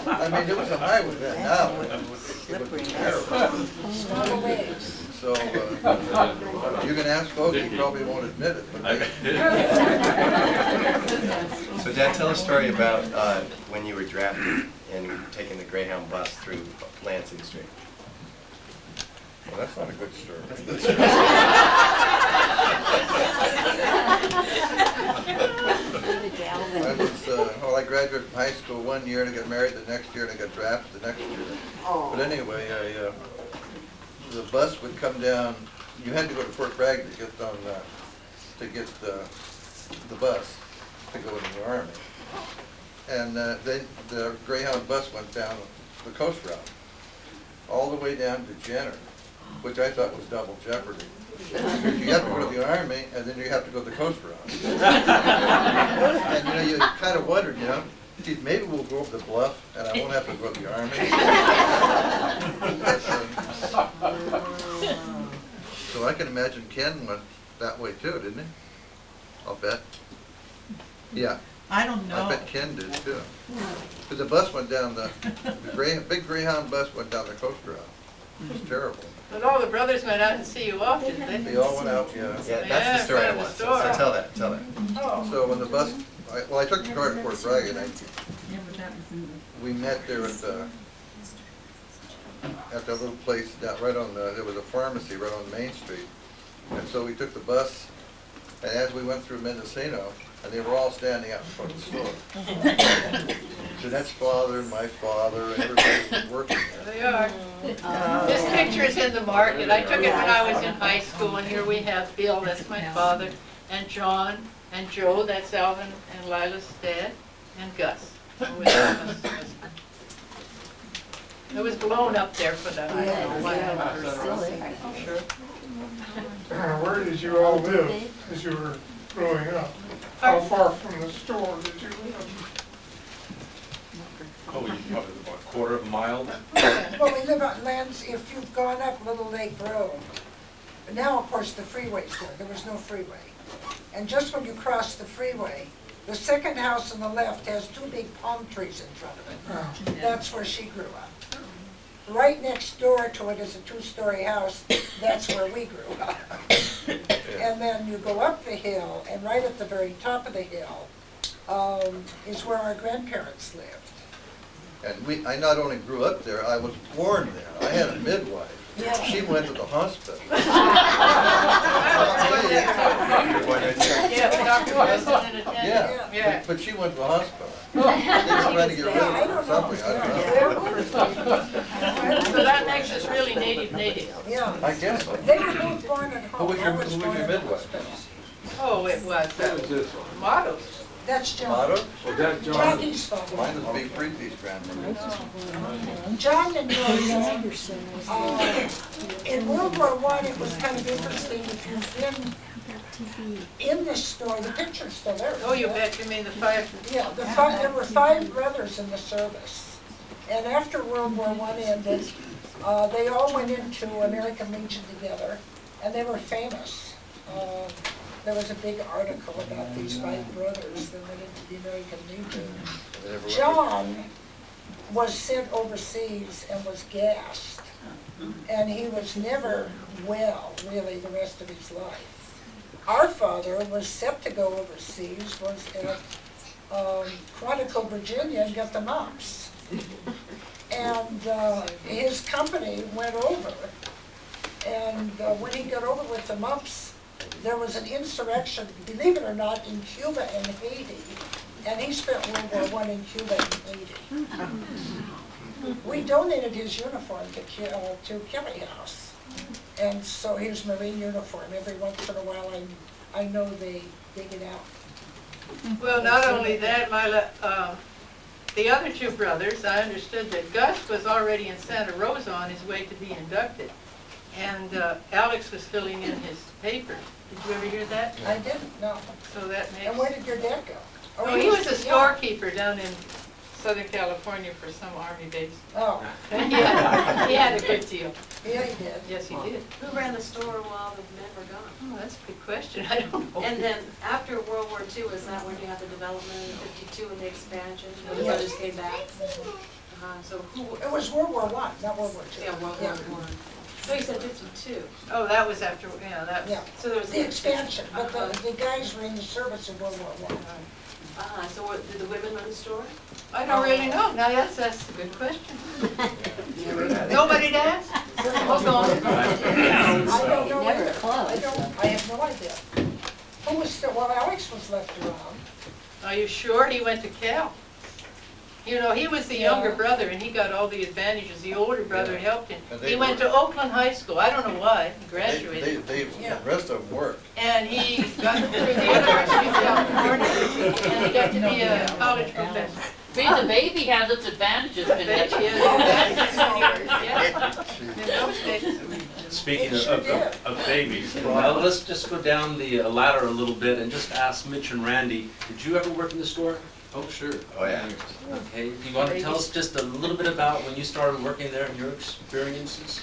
I mean, it was a highway then. Now it was terrible. So you can ask folks, he probably won't admit it. But So Dad, tell a story about when you were drafted and taking the Greyhound bus through Lansing Street. Well, that's not a good story. I graduated from high school one year, and I got married the next year, and I got drafted the next year. But anyway, the bus would come down. You had to go to Fort Bragg to get on the bus to go into the Army. And then the Greyhound bus went down the coast route, all the way down to Jenner, which I thought was double jeopardy. Because you have to go to the Army, and then you have to go the coast route. And you kind of wondered, geez, maybe we'll go over the bluff, and I won't have to go to the Army. So I can imagine Ken went that way too, didn't he? I'll bet. Yeah. I don't know. I bet Ken did too. Because the bus went down big Greyhound bus went down the coast route. It was terrible. But all the brothers went out and see you often, didn't they? They all went out, yeah. Yeah, that's the story I the want, so story. tell that. Oh. So when the bus, I took the car to Fort Bragg and we met there at the little place down right on there was a pharmacy right on Main Street. And so we took the bus, and as we went through Mendocino, and they were all standing out in front of the store. Jeanette's father and my father, and everybody was working there. They are. This picture is in the market. I took it when I was in high school, and here we have Bill, that's my father, and John, and Joe, that's Alvin and Lila's dad, and Gus. It was blown up there for that. I don't know why. Sure. Where did you all live as you were growing up? How far from the store did you live? Oh, you probably about a quarter of a mile. Well, we live on lands, if you've gone up Little Lake Road, but now, of course, the freeway's there. There was no freeway. And just when you cross the freeway, the second house on the left has two big palm trees in front of it. That's where she grew up. Right next door to it is a two-story house. That's where we grew up. And then you go up the hill, and right at the very top of the hill is where our grandparents lived. And I not only grew up there, I was born there. I had a midwife. Yeah. She went to the hospital. Yeah, but she went to the hospital. They were trying to get rid of her or something, I don't know. So that makes us really native. Yeah. I guess so. They were both born at home. Who was your midwife? Oh, it was Mottos. That's John. Motto? Was that John? Jackie's father. Mine was Big Freeze's grandmother. John and Rose, in World War I, it was kind of interesting if you've been in this store, the picture's still there. Oh, you bet, you mean the five? Yeah, there were 5 brothers in the service. And after World War I ended, they all went into American Legion together, and they were famous. There was a big article about these 5 brothers that went into the American Legion. John was sent overseas and was gassed, and he was never well, really, the rest of his life. Our father was set to go overseas, was at Quantico, Virginia, and got the mumps. And his company went over, and when he got over with the mumps, there was an insurrection, believe it or not, in Cuba and Haiti, and he spent World War I in Cuba and Haiti. We donated his uniform to Kelley House, and so his Marine uniform. Every once in a while, I know they dig it out. Well, not only that, Lila, the other 2 brothers, I understood that Gus was already in Santa Rosa on his way to be inducted. And Alex was filling in his papers. Did you ever hear that? I didn't, no. So that makes... And where did your dad go? Oh, he was a storekeeper down in Southern California for some army base. Oh. Yeah, he had a good deal. Yeah, he did. Yes, he did. Who ran the store while the men were gone? Oh, that's a good question. I don't know. And then after World War II, was that when you had the development in '52 and the expansion, when the brothers came back? So who? It was World War I, not World War II. Yeah, World War I. No, you said 52. Oh, that was after, that was... Yeah. So there was the expansion, but the guys were in the service in World War I. So did the women run the store? I don't really know. Now, that's a good question. Nobody to ask? Hold on. I don't know either. I have no idea. Who was still, well, Alex was left around. Are you sure he went to Cal? You know, he was the younger brother, and he got all the advantages. The older brother helped him. He went to Oakland High School. I don't know why. He graduated. The rest of them worked. And he got through the University of California, and he got to be a college professor. Being the baby has its advantages, Jeanette. Speaking of babies, now let's just go down the ladder a little bit and just ask Mitch and Randy, did you ever work in the store? Oh, sure. Oh, yeah. Okay, do you want to tell us just a little bit about when you started working there and your experiences?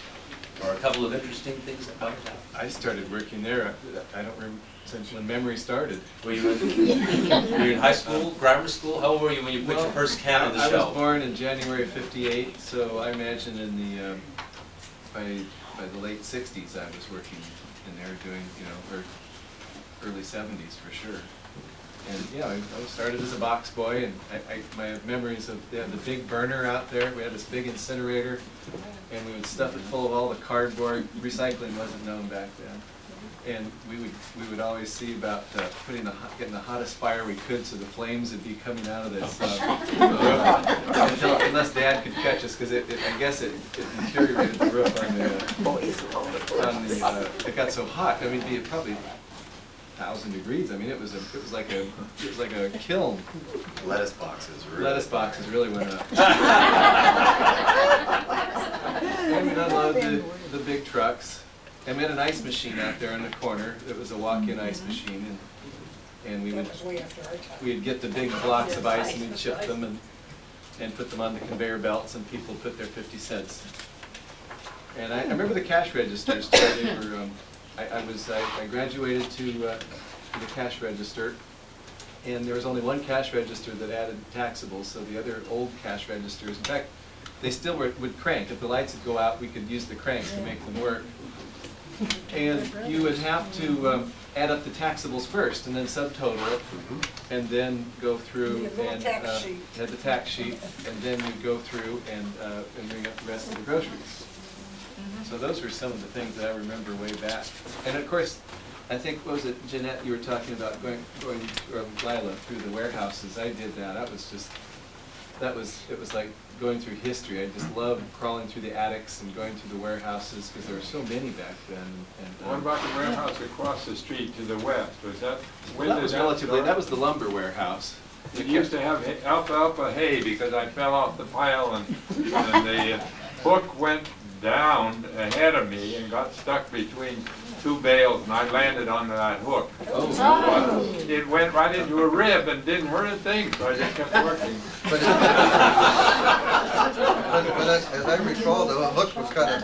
or a couple of interesting things about it? I started working there, I don't remember, since when memory started. Were you in high school, grammar school? How old were you when you put your first can on the I shelf? was born in January of '58, so I imagine in the, by the late '60s I was working in there doing, you know, or early '70s for sure. And yeah, I started as a box boy, and my memories of, they had the big burner out there. We had this big incinerator, and we would stuff it full of all the cardboard. Recycling wasn't known back then. And we would always see about getting the hottest fire we could, so the flames would be coming out of this unless Dad could catch us, because I guess it deteriorated the roof on the it got so hot. I mean, it'd be probably 1,000 degrees. I mean, it was like a kiln. Lettuce boxes really went up. And we'd unload the big trucks. And we had an ice machine out there in the corner. It was a walk-in ice machine, and we'd get the big blocks of ice and we'd chip them and put them on the conveyor belts, and people put their 50 cents. And I remember the cash registers too. They were. I graduated to the cash register, and there was only one cash register that added taxables, so the other old cash registers, in fact, they still would crank. If the lights would go out, we could use the crank to make them work. And you would have to add up the taxables first, and then subtotal it, and then go through and had the tax sheet, and then you'd go through and bring up the rest of the groceries. So those were some of the things that I remember way back. And of course, I think, what was it, Jeanette, you were talking about going Lila, through the warehouses. I did that. It was like going through history. I just loved crawling through the attics and going through the warehouses, because there were so many back then. And, what about the warehouse across the street to the west? Was that? Well, that was relatively. That was the lumber warehouse. It used to have alfalfa hay, because I fell off the pile and the hook went down ahead of me and got stuck between two bales, and I landed on that hook. Oh. It went right into a rib and didn't hurt a thing, so I just kept working. But as I recall, the hook was kind of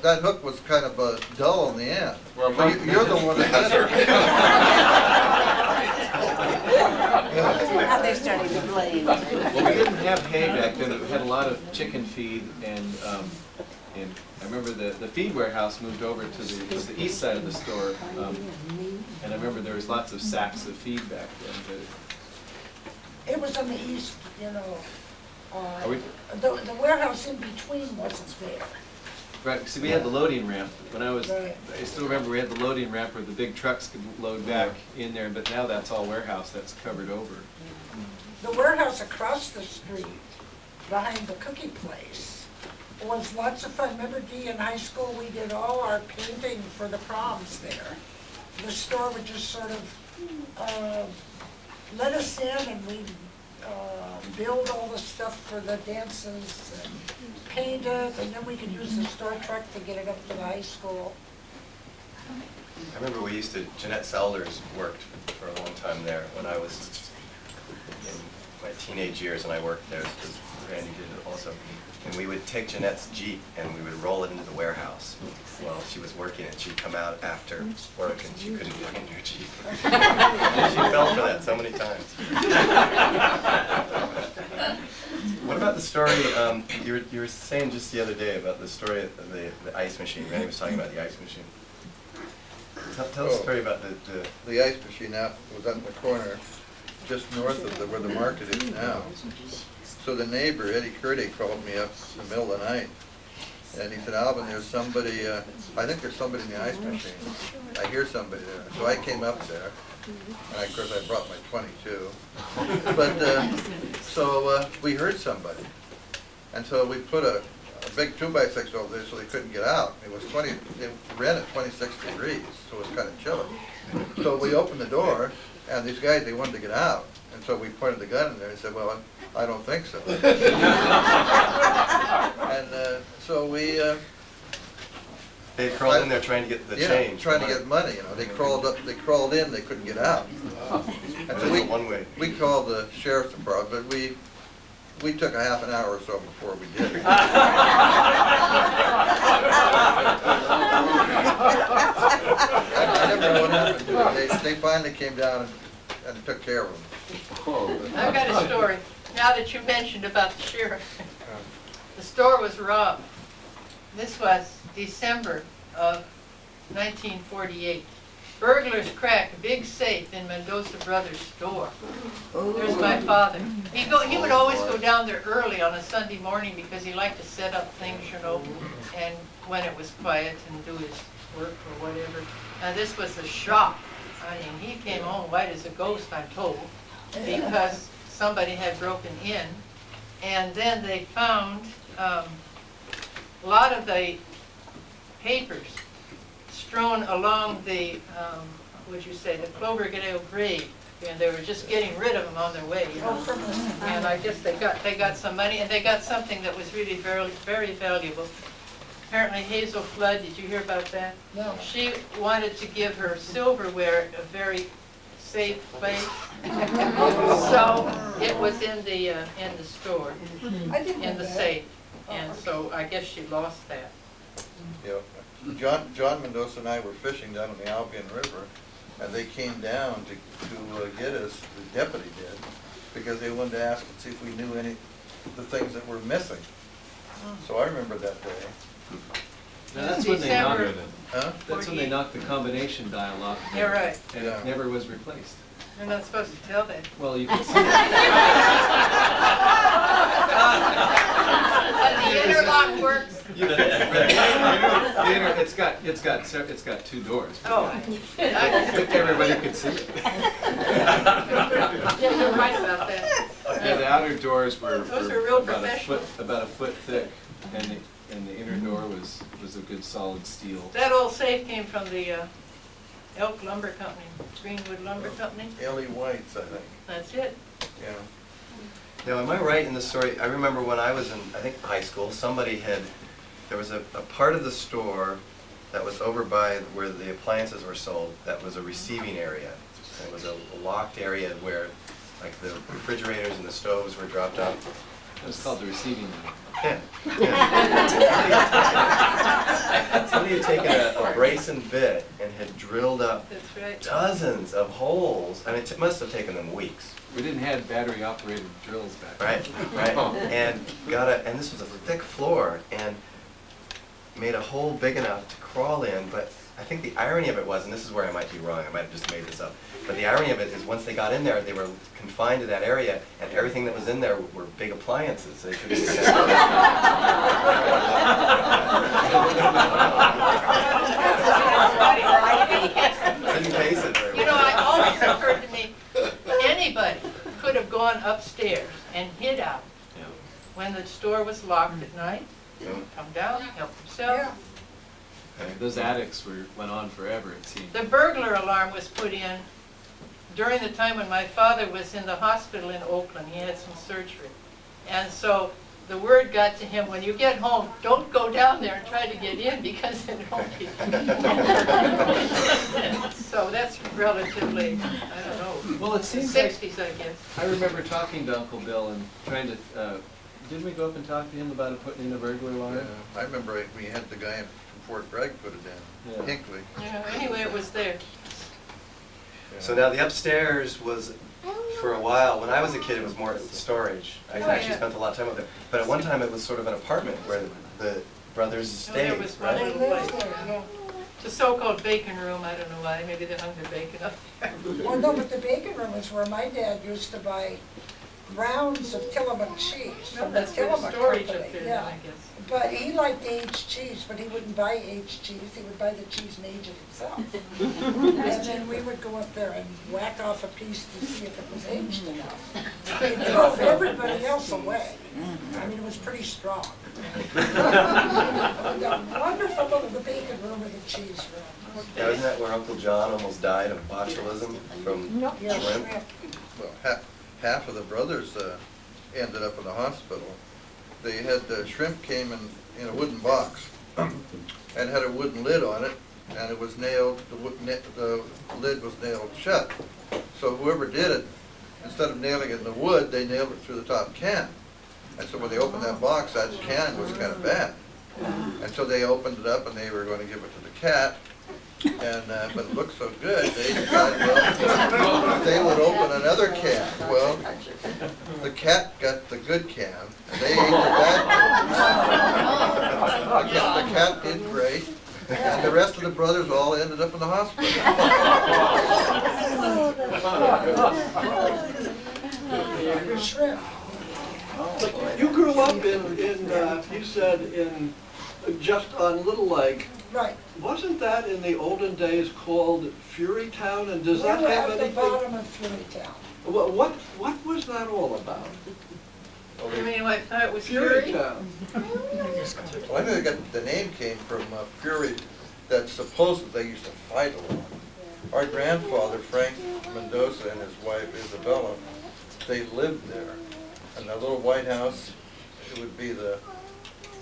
that hook was kind of dull in the end. Well, so you're the one that Now they're starting to blame. Well, we didn't have hay back then. We had a lot of chicken feed, and I remember the feed warehouse moved over to the east side of the store, and I remember there was lots of sacks of feed back then. But it was on the east, you know. The warehouse in between wasn't there. Right, see, we had the loading ramp. I still remember we had the loading ramp where the big trucks could load back in there, but now that's all warehouse, that's covered over. The warehouse across the street, behind the cookie place, was lots of fun. Remember, Dee, in high school, we did all our painting for the proms there. The store would just sort of let us in, and we'd build all the stuff for the dances and paint it, and then we could use the store truck to get it up to the high school. I remember Jeanette Selders worked for a long time there when I was in my teenage years, and I worked there, because Randy did it also. And we would take Jeanette's Jeep and we would roll it into the warehouse while she was working, and she'd come out after work and she couldn't get in her Jeep. She fell for that so many times. What about the story, you were saying just the other day about the story of the ice machine. Randy was talking about the ice machine. Tell us a story about the ice machine out was on the corner just north of where the market is now. So the neighbor, Eddie Curdy, called me up in the middle of the night, and he said, Alvin, there's somebody, I think there's somebody in the ice machine. I hear somebody there. So I came up there, and of course I brought my 22. But, so we heard somebody. And so we put a big 2x6 over there so they couldn't get out. It ran at 26 degrees, so it was kind of chilly. So we opened the door, and these guys, they wanted to get out. And so we pointed the gun in there and said, well, I don't think so. And so we... they crawled in there trying to get the change. Trying to get money, you know. They crawled in, they couldn't get out. And so we called the sheriff's department, but we took a half an hour or so before we did it. they finally came down and took care of them. I've got a story, now that you mentioned about the sheriff. The store was robbed. This was December of 1948. Burglars cracked a big safe in Mendoza Brothers' store. There's my father. He would always go down there early on a Sunday morning because he liked to set up things, you know, and when it was quiet and do his work or whatever. Now this was the shop. I mean, he came home white as a ghost, I'm told, because somebody had broken in. And then they found a lot of the papers strewn along the, would you say, the Cloverdale grave. And they were just getting rid of them on their way, you know. And I guess they got some money, and they got something that was really very, very valuable. Apparently Hazel Flood, did you hear about that? No. She wanted to give her silverware a very safe place. So it was in the store, in the safe. And so I guess she lost that. Yeah. John Mendoza and I were fishing down in the Albion River, and they came down to get us, the deputy did, because they wanted to ask and see if we knew any of the things that were missing. So I remember that day. Now that's when they knocked it. Huh? That's when they knocked the combination dial off. You're right. And it never was replaced. You're not supposed to tell that. Well, you can see it. The interlock works. It's got two doors. Oh. Everybody could see it. Yeah, you're right about that. Yeah, the outer doors were Those are real about professional. a foot thick, and the inner door was a good solid steel. That old safe came from the Elk Lumber Company, Greenwood Lumber Company. Ellie White's, I think. That's it. Yeah. Now, am I right in the story? I remember when I was in, I think, high school, there was a part of the store that was over by where the appliances were sold that was a receiving area. And it was a locked area where, like, the refrigerators and the stoves were dropped off. It was called the receiving room. Yeah. Somebody had taken a brace and bit and had drilled up dozens of holes. I mean, it must have taken them weeks. We didn't have battery-operated drills back then. Right. And and this was a thick floor, and made a hole big enough to crawl in. But I think the irony of it was, and this is where I might be wrong, I might have just made this up, but the irony of it is once they got in there, they were confined to that area, and everything that was in there were big appliances. They couldn't even pace it. You know, it always occurred to me, anybody could have gone upstairs and hid out when the store was locked at night. Come down, help themselves. Those attics went on forever, it seemed. The burglar alarm was put in during the time when my father was in the hospital in Oakland. He had some surgery. And so the word got to him, when you get home, don't go down there and try to get in because it won't be. So that's relatively, I don't know, well, it seems 60s, I guess. I remember talking to Uncle Bill and trying to, didn't we go up and talk to him about putting in a burglar alarm? Yeah. I remember we had the guy from Fort Bragg put it in, Hinckley. Yeah, anyway, it was there. So now the upstairs was, for a while, when I was a kid, it was more storage. I actually spent a lot of time up there. But at one time, it was sort of an apartment where the brothers stayed, There was one little place. It's a so-called bacon room. I don't know why. Maybe they hung the bacon up there. Well, no, but the bacon room is where my dad used to buy rounds of Tillamook cheese No, from the that's for the Tillamook storage company. up there, Yeah. I guess. But he liked aged cheese, but he wouldn't buy aged cheese. He would buy the cheese and age it himself. And then we would go up there and whack off a piece to see if it was aged enough. It drove everybody else away. I mean, it was pretty strong. The wonderful little bacon room or the cheese room. Yeah, isn't that where Uncle John almost died of botulism from shrimp? Well, half of the brothers ended up in the hospital. They had the shrimp came in a wooden box and had a wooden lid on it, and it was nailed. The lid was nailed shut. So whoever did it, instead of nailing it in the wood, they nailed it through the top can. And so when they opened that box, that can was kind of bad. And so they opened it up, and they were going to give it to the cat. And, but it looked so good, they decided, well, they would open another can. Well, the cat got the good can, and they ate the bad can. The cat did great, and the rest of the brothers all ended up in the hospital. You grew up in you said in, just on Little Lake. Right. Wasn't that in the olden days called Fury Town, and does that have anything? We were at the bottom of Fury Town. What was that all about? I mean, I thought it was Fury Fury. Town. Well, I know the name came from Fury, that supposedly they used to fight a lot. Our grandfather, Frank Mendosa, and his wife Isabella, they lived there. And the little white house, it would be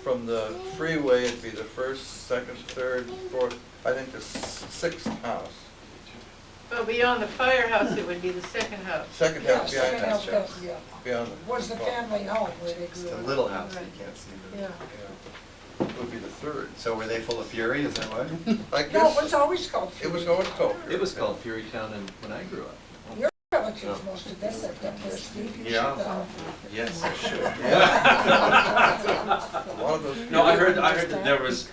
from the freeway, it'd be the first, second, third, fourth, I think the sixth house. Well, beyond the firehouse, it would be the second house. Second house behind second that. house, yeah. Beyond Was the family home where they It's grew a up. little house, you can't see the. Yeah. It would be the third. So were they full of fury, is that why? I No, guess it was always called Fury. it was always called Fury. It was called Fury Town when I grew up. Your relatives, most of them lived up there, Steve. You Yeah. should know. Yes, I should. A lot of those. No, I heard that there was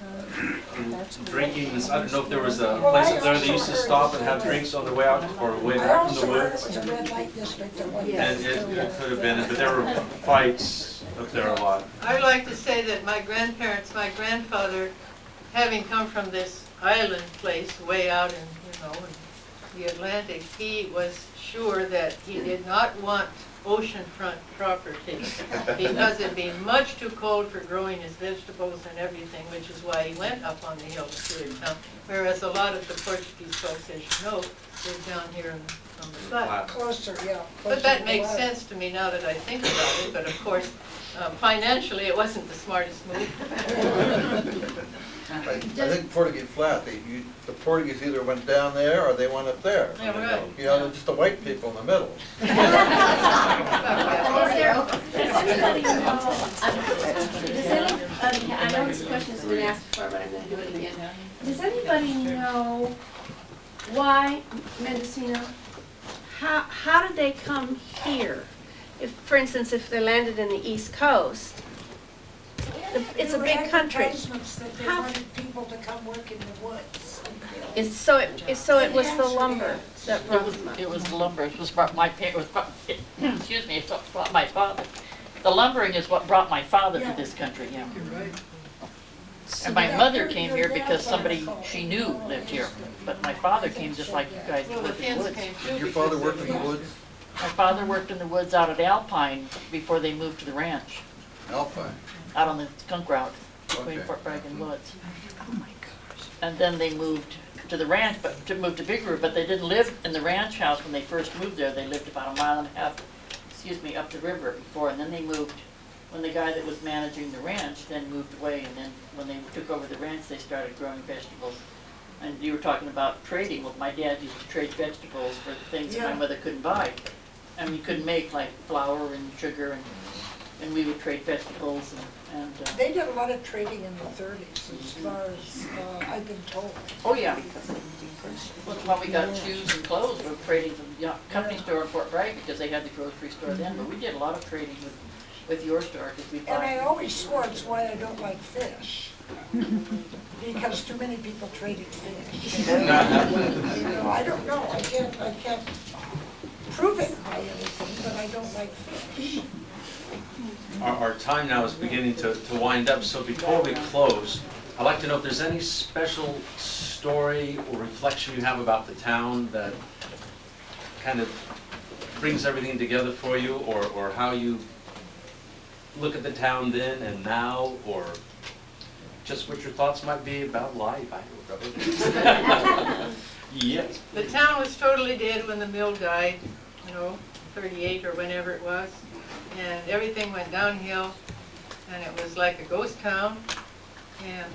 drinking, I don't know if there was a place up there that used to stop and have drinks on the way out or way I back from the also heard it woods. was a red light district or what. And it could have been, but there were fights up there a lot. I like to say that my grandparents, my grandfather, having come from this island place way out in, in the Atlantic, he was sure that he did not want oceanfront property because it'd be much too cold for growing his vegetables and everything, which is why he went up on the hill to Fury Town. Whereas a lot of the Portuguese folks, as you know, live down here on the flat. Closer, yeah. But that makes sense to me now that I think about it, but of course, financially, it wasn't the smartest move. I think Portuguese Flat, the Portuguese either went down there or they went up there. Yeah, right. You know, just the white people in the middle. Is there, does anybody know, I know this question has been asked before, but I'm going to do it again. Does anybody know why Mendocino, how did they come here? If, for instance, if they landed in the East Coast, it's a big country. Advertisements that they wanted people to come work in the woods. So it was the lumber that brought them up. It was the lumber, it was brought my parents, excuse me, it's what brought my father. The lumbering is what brought my father to this country, yeah. And my mother came here because somebody she knew lived here, but my father came just like you guys Well, the lived in the Finns woods. came too. Your father worked in the woods? My father worked in the woods out at Alpine before they moved to the ranch, Alpine. out on the skunk route between Okay. Fort Bragg and Woods. Oh my gosh. And then they moved to the ranch, but to move to Big River, but they didn't live in the ranch house when they first moved there. They lived about a mile and a half, up the river before, and then they moved, when the guy that was managing the ranch then moved away, and then when they took over the ranch, they started growing vegetables. And you were talking about trading. Well, my dad used to trade vegetables for things that my mother couldn't buy. And we couldn't make like flour and sugar, and we would trade vegetables and They did a lot of trading in the 30s, as far as I've been told. oh yeah. Well, when we got shoes and clothes, we were trading from the company store in Fort Bragg because they had the grocery store then, but we did a lot of trading with your store because we And I bought. always swore it's why I don't like fish. Because too many people traded fish. You know, I don't know, I can't prove it by anything, but I don't like fish. Our time now is beginning to wind up, so before we close, I'd like to know if there's any special story or reflection you have about the town that kind of brings everything together for you, or how you look at the town then and now, or just what your thoughts might be about life. I don't know. Yes. The town was totally dead when the mill died, 38 or whenever it was. And everything went downhill, and it was like a ghost town. And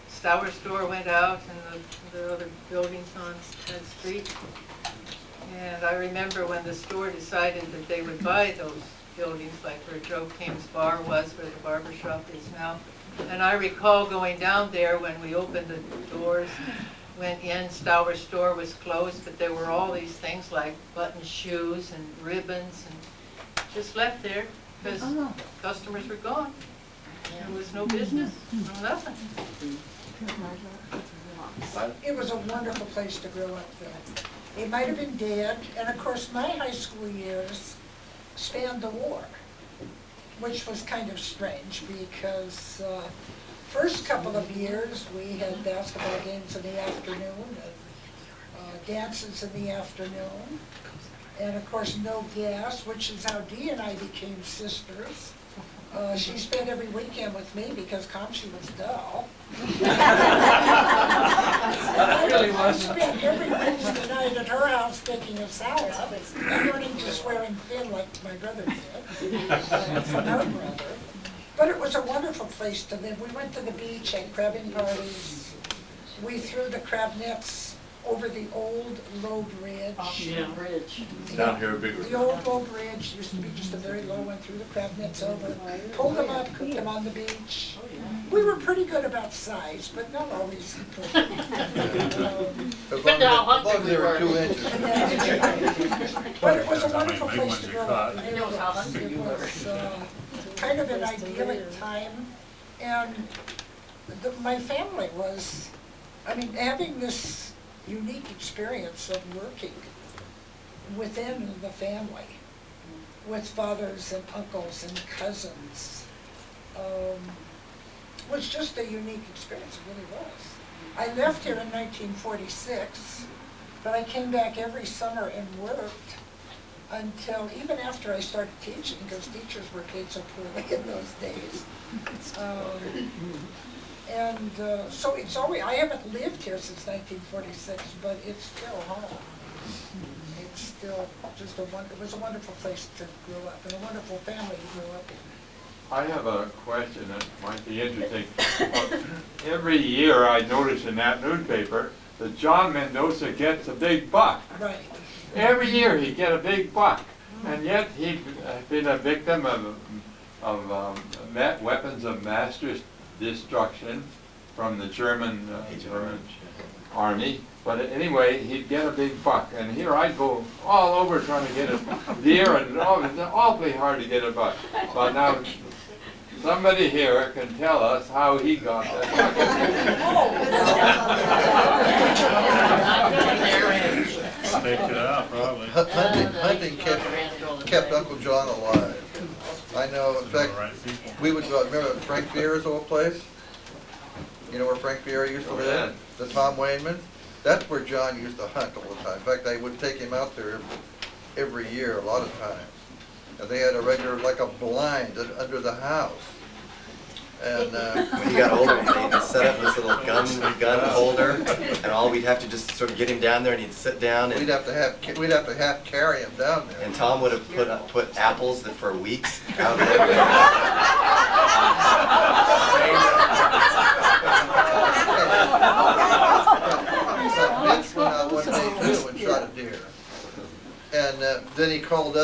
Stour store went out, and the other buildings on that street. And I remember when the store decided that they would buy those buildings, like where Joe King's bar was, where the barber shop is now. And I recall going down there when we opened the doors, went in, Stauber's store was closed, but there were all these things like button shoes and ribbons and just left there because customers were gone. There was no business, no nothing. It was a wonderful place to grow up though. It might have been dead, and of course my high school years spanned the war, which was kind of strange because first couple of years we had basketball games in the afternoon and dances in the afternoon, and of course no gas, which is how Dee and I became sisters. She spent every weekend with me because Comsey was dull. I really was. Spent every Wednesday night at her house making a salad and learning to swear in Finn like my brother did, from her brother. But it was a wonderful place to live. We went to the beach, had crabbing parties. We threw the crab nets over the old low bridge. Bridge. Down here, a big The old low bridge used to be just a very low one, threw the crab nets over, pulled them up, cooked them on the beach. We were pretty good about size, but not always. But how hungry we were. 2 inches. But it was a wonderful place to grow up. It was kind of an idyllic time, and my family was, I mean, having this unique experience of working within the family with fathers and uncles and cousins was just a unique experience. It really was. I left here in 1946, but I came back every summer and worked until even after I started teaching, because teachers were paid so poorly in those days. So it's always, I haven't lived here since 1946, but it's still home. It's still just it was a wonderful place to grow up, and a wonderful family to grow up in. I have a question that might be interesting. Every year I notice in that newspaper that John Mendoza gets a big buck. Right. Every year he'd get a big buck, and yet he'd been a victim of weapons of mass destruction from the German army. But anyway, he'd get a big buck, and here I'd go all over trying to get a deer, and it's awfully hard to get a buck. But now somebody here can tell us how he got that buck. Staked it out, probably. Hunting kept Uncle John alive. I know, in fact, we would go, remember Frank Vieira's old place? You know where Frank Vieira used to live? The Tom Wayneman? That's where John used to hunt all the time. In fact, I would take him out there every year, a lot of times. And they had a regular, like a blind under the house. And when he got older, they set up this little gun holder, and all we'd have to just sort of get him down there, and he'd sit down. And we'd have to carry him down there. And Tom would have put apples that for weeks out there. Mitch went out one day too and shot a deer. And then he called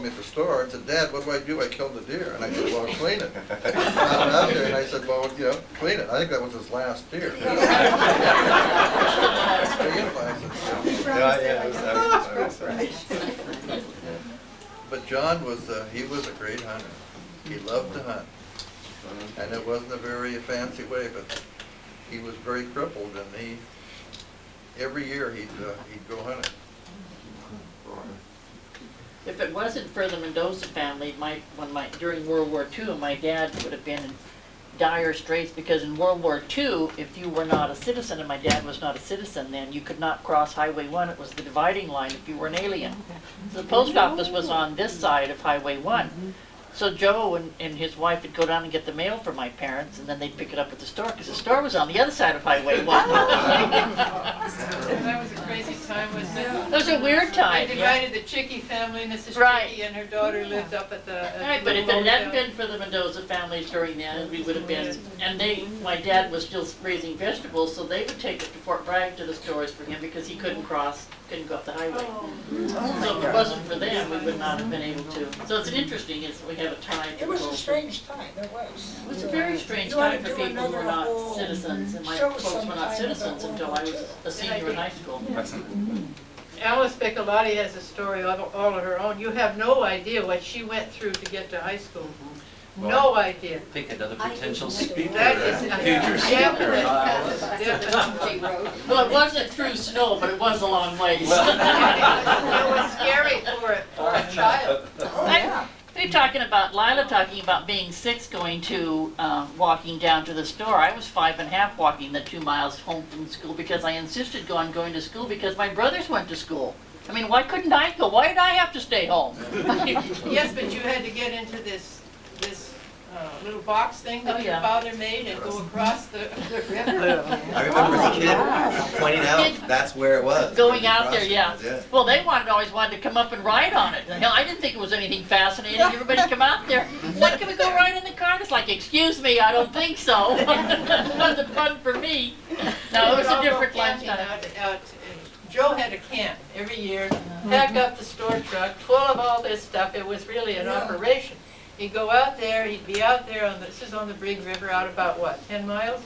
me at the store and said, "Dad, what do I do? I killed the deer." And I said, "Well, clean it." I went out there and I said, "Well, you know, clean it." I think that was his last deer. But John was, he was a great hunter. He loved to hunt. And it wasn't a very fancy way, but he was very crippled, and every year he'd go hunting. If it wasn't for the Mendoza family, during World War II, my dad would have been in dire straits, because in World War II, if you were not a citizen, and my dad was not a citizen then, you could not cross Highway 1. It was the dividing line if you were an alien. The post office was on this side of Highway 1. So Joe and his wife would go down and get the mail for my parents, and then they'd pick it up at the store, because the store was on the other side of Highway 1. That was a crazy time, wasn't it? It was a weird time. I divided the Chicky family, Mrs. Right. Chicky and her daughter lived up at the Right, but if it hadn't been for the Mendoza families during that, we would have been, and my dad was still raising vegetables, so they would take it to Fort Bragg to the stores for him, because he couldn't cross couldn't go up the highway. Oh, So if it wasn't for them, we would not have been able to. So it's an interesting, we have a tie to It was a culture. strange time, it was. It was a very strange You ought to time for do people who were another not whole citizens, and my show folks were not sometime citizens about until I World was War a senior in high school. Alice Piccolotti has a story all of her own. You have no idea what she went through to get to high school. No idea. Pick another potential speaker. That is Future speaker. Well, it wasn't through snow, but it was a long ways. It was scary for a child. They're talking about, Lila talking about being 6 going to, walking down to the store. I was 5.5 walking the 2 miles home from school because I insisted on going to school because my brothers went to school. I mean, why couldn't I go? Why did I have to stay home? Yes, but you had to get into this little box thing that your father made and go across the river. I remember as a kid pointing out that's where it was. Going out there, yeah. Yeah. Well, they always wanted to come up and ride on it. Hell, I didn't think it was anything fascinating. Everybody come out there. When can we go ride in the car? It's like, excuse me, I don't think so. It wasn't fun for me. No, it was a different lifestyle. Joe had a camp every year, pack up the store truck full of all this stuff. It was really an operation. He'd go out there, he'd be out there this is on the Brig River, out about what, 10 miles?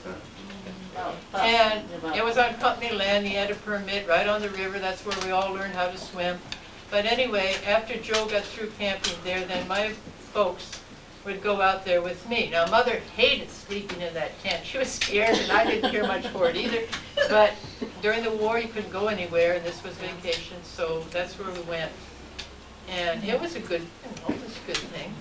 And it was on company land, he had a permit right on the river, that's where we all learned how to swim. But anyway, after Joe got through camping there, then my folks would go out there with me. Now, Mother hated sleeping in that tent. She was scared, and I didn't care much for it either. But during the war, you couldn't go anywhere, and this was vacation, so that's where we went. And it was a good, it was a good thing.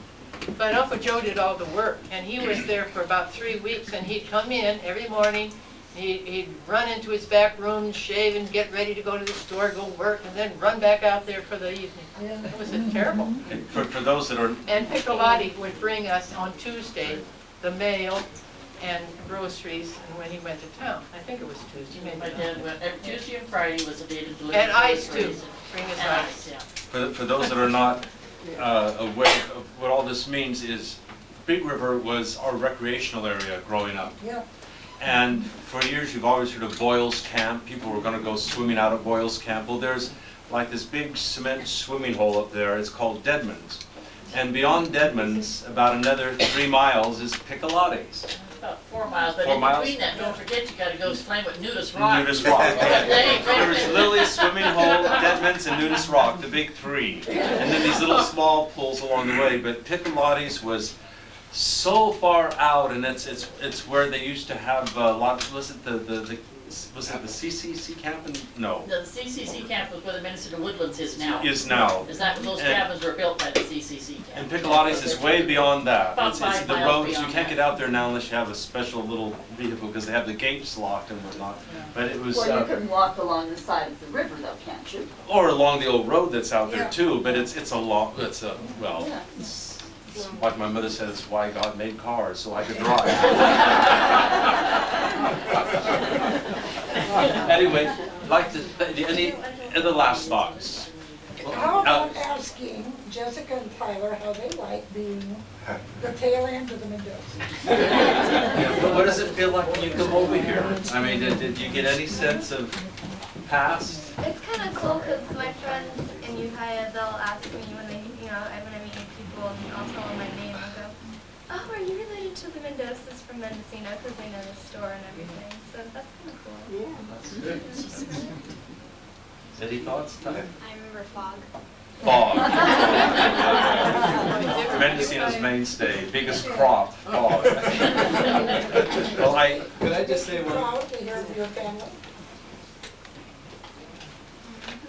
But Uncle Joe did all the work, and he was there for about 3 weeks, and he'd come in every morning, he'd run into his back room, shave and get ready to go to the store, go work, and then run back out there for the evening. It was terrible. For those that are... And Piccolotti would bring us on Tuesday the mail and groceries and when he went to town. I think it was Tuesday. Maybe My dad went, Tuesday and Friday was a day to deliver. And ice too. groceries. Bring us And ice. yeah. For those that are not aware of what all this means is, Big River was our recreational area growing up. Yeah. And for years you've always heard of Boyle's Camp. People were going to go swimming out at Boyle's Camp. Well, there's like this big cement swimming hole up there. It's called Deadman's. And beyond Deadman's, about another 3 miles is Piccolotti's. About 4 miles, but 4 in miles? between that, don't forget you gotta go slam with Nudist Rock. Nudist Rock. Hey, There was Lily's Swimming Hole, Deadman's, and Nudist Rock, the big 3. And then these little small pools along the way. But Piccolotti's was so far out, and it's where they used to have a lot. Was it the CCC camp? No. The CCC camp was where the Minnesota Woodlands is now. Is now. Is that those cabins were built by the CCC camp? And Piccolotti's is way beyond that. About It's 5 the miles roads, you beyond can't that. get out there now unless you have a special little vehicle because they have the gates locked and whatnot. But it was, Well, you can walk along the side of the river though, can't you? or along the old road that's out there Yeah. too, but it's a long, it's a, well, Yeah. it's like my mother says, why God made cars, so I could drive. Anyway, like any other last thoughts? How about asking Jessica and Tyler how they like being the tail end of the Mendoza? But what does it feel like when you come over here? I mean, did you get any sense of past? It's kind of cool because my friends in Ukiah, they'll ask me when they, when I meet new people, and I'll tell them my name and go, oh, are you related to the Mendosas from Mendocino? Because they know the store and everything. So that's kind of cool. Yeah, that's good. Any thoughts, Tyler? I remember Fog. Fog. Mendocino's mainstay, biggest crop, fog. Well, Could I just say one? Proud to hear of your family.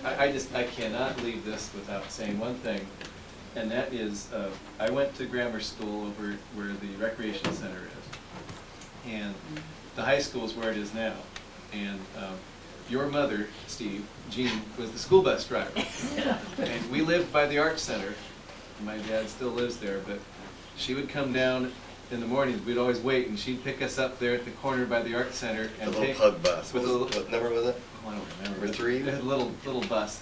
I cannot leave this without saying one thing, and that is, I went to grammar school over where the recreation center is, and the high school is where it is now, and your mother, Steve, Jean, was the school bus driver, and we lived by the Art Center. My dad still lives there, but she would come down in the mornings. We'd always wait, and she'd pick us up there at the corner by the Art Center and The little pug bus. with a little. What number was it? Oh, I don't remember. Number 3? It had a little bus.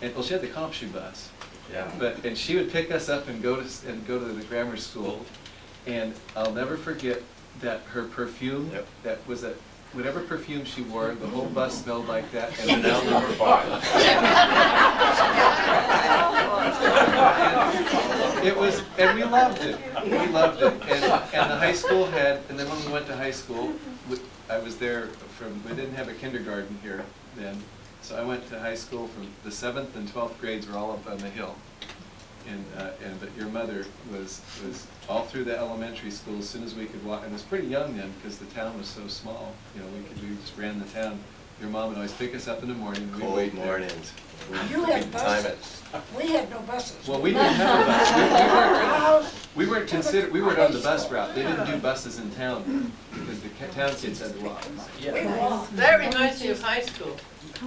And well, she had the comp shoe bus. Yeah. And she would pick us up and go to the grammar school, and I'll never forget that her perfume. Yep. That was a whatever perfume she wore, the whole bus smelled like that, and now number 5. It was, and we loved it. We loved it. And the high school had, and then when we went to high school, I was there from, we didn't have a kindergarten here then, so I went to high school from the 7th and 12th grades were all up on the hill. But your mother was all through the elementary school as soon as we could walk, and was pretty young then because the town was so small. You know, we just ran the town. Your mom would always pick us up in the morning. And we'd wait mornings. You had buses. We had no buses. Well, we didn't have a bus. We weren't considered. We weren't on the bus route. They didn't do buses in town because the town kids had to walk. That reminds me of high school.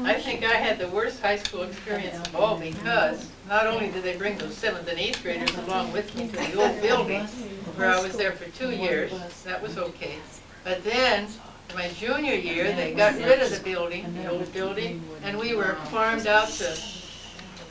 I think I had the worst high school experience of all because not only did they bring those 7th and 8th graders along with me to the old building where I was there for 2 years, that was okay. But then, my junior year, they got rid of the old building, and we were farmed out to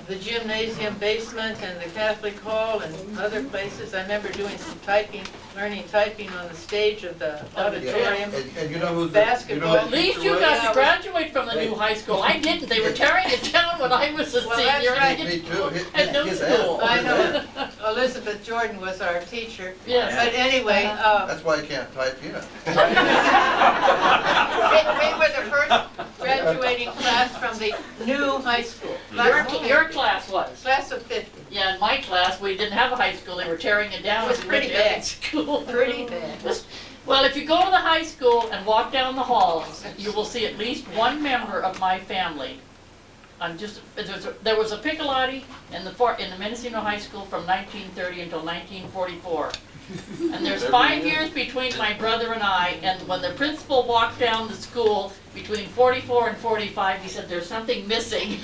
the gymnasium basement and the Catholic Hall and other places. I remember doing some typing, learning typing on the stage of the auditorium. And you know who's basketball. At least you got to graduate from the new high school. I didn't. They were tearing it down when I was a senior. That's right. Me too. At no school. I know. Elizabeth Jordan was our teacher. Yes. But anyway. That's why I can't type yet. We were the first graduating class from the new high school. Your class was? Class of 50. Yeah, in my class, we didn't have a high school. They were tearing it down. It was pretty bad. School. Pretty bad. Well, if you go to the high school and walk down the halls, you will see at least one member of my family. There was a Piccolotti in the Mendocino High School from 1930 until 1944. And there's 5 years between my brother and I, and when the principal walked down the school between 44 and 45, he said, "There's something missing."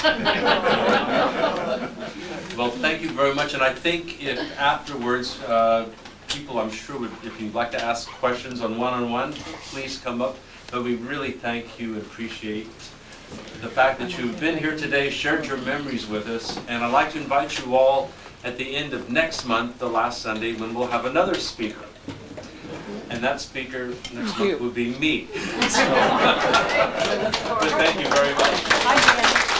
Well, thank you very much, and I think if afterwards, people I'm sure would, if you'd like to ask questions on one-on-one, please come up. But we really thank you and appreciate the fact that you've been here today, shared your memories with us, and I'd like to invite you all at the end of next month, the last Sunday, when we'll have another speaker. And that speaker next month will be me. So, but thank you very much.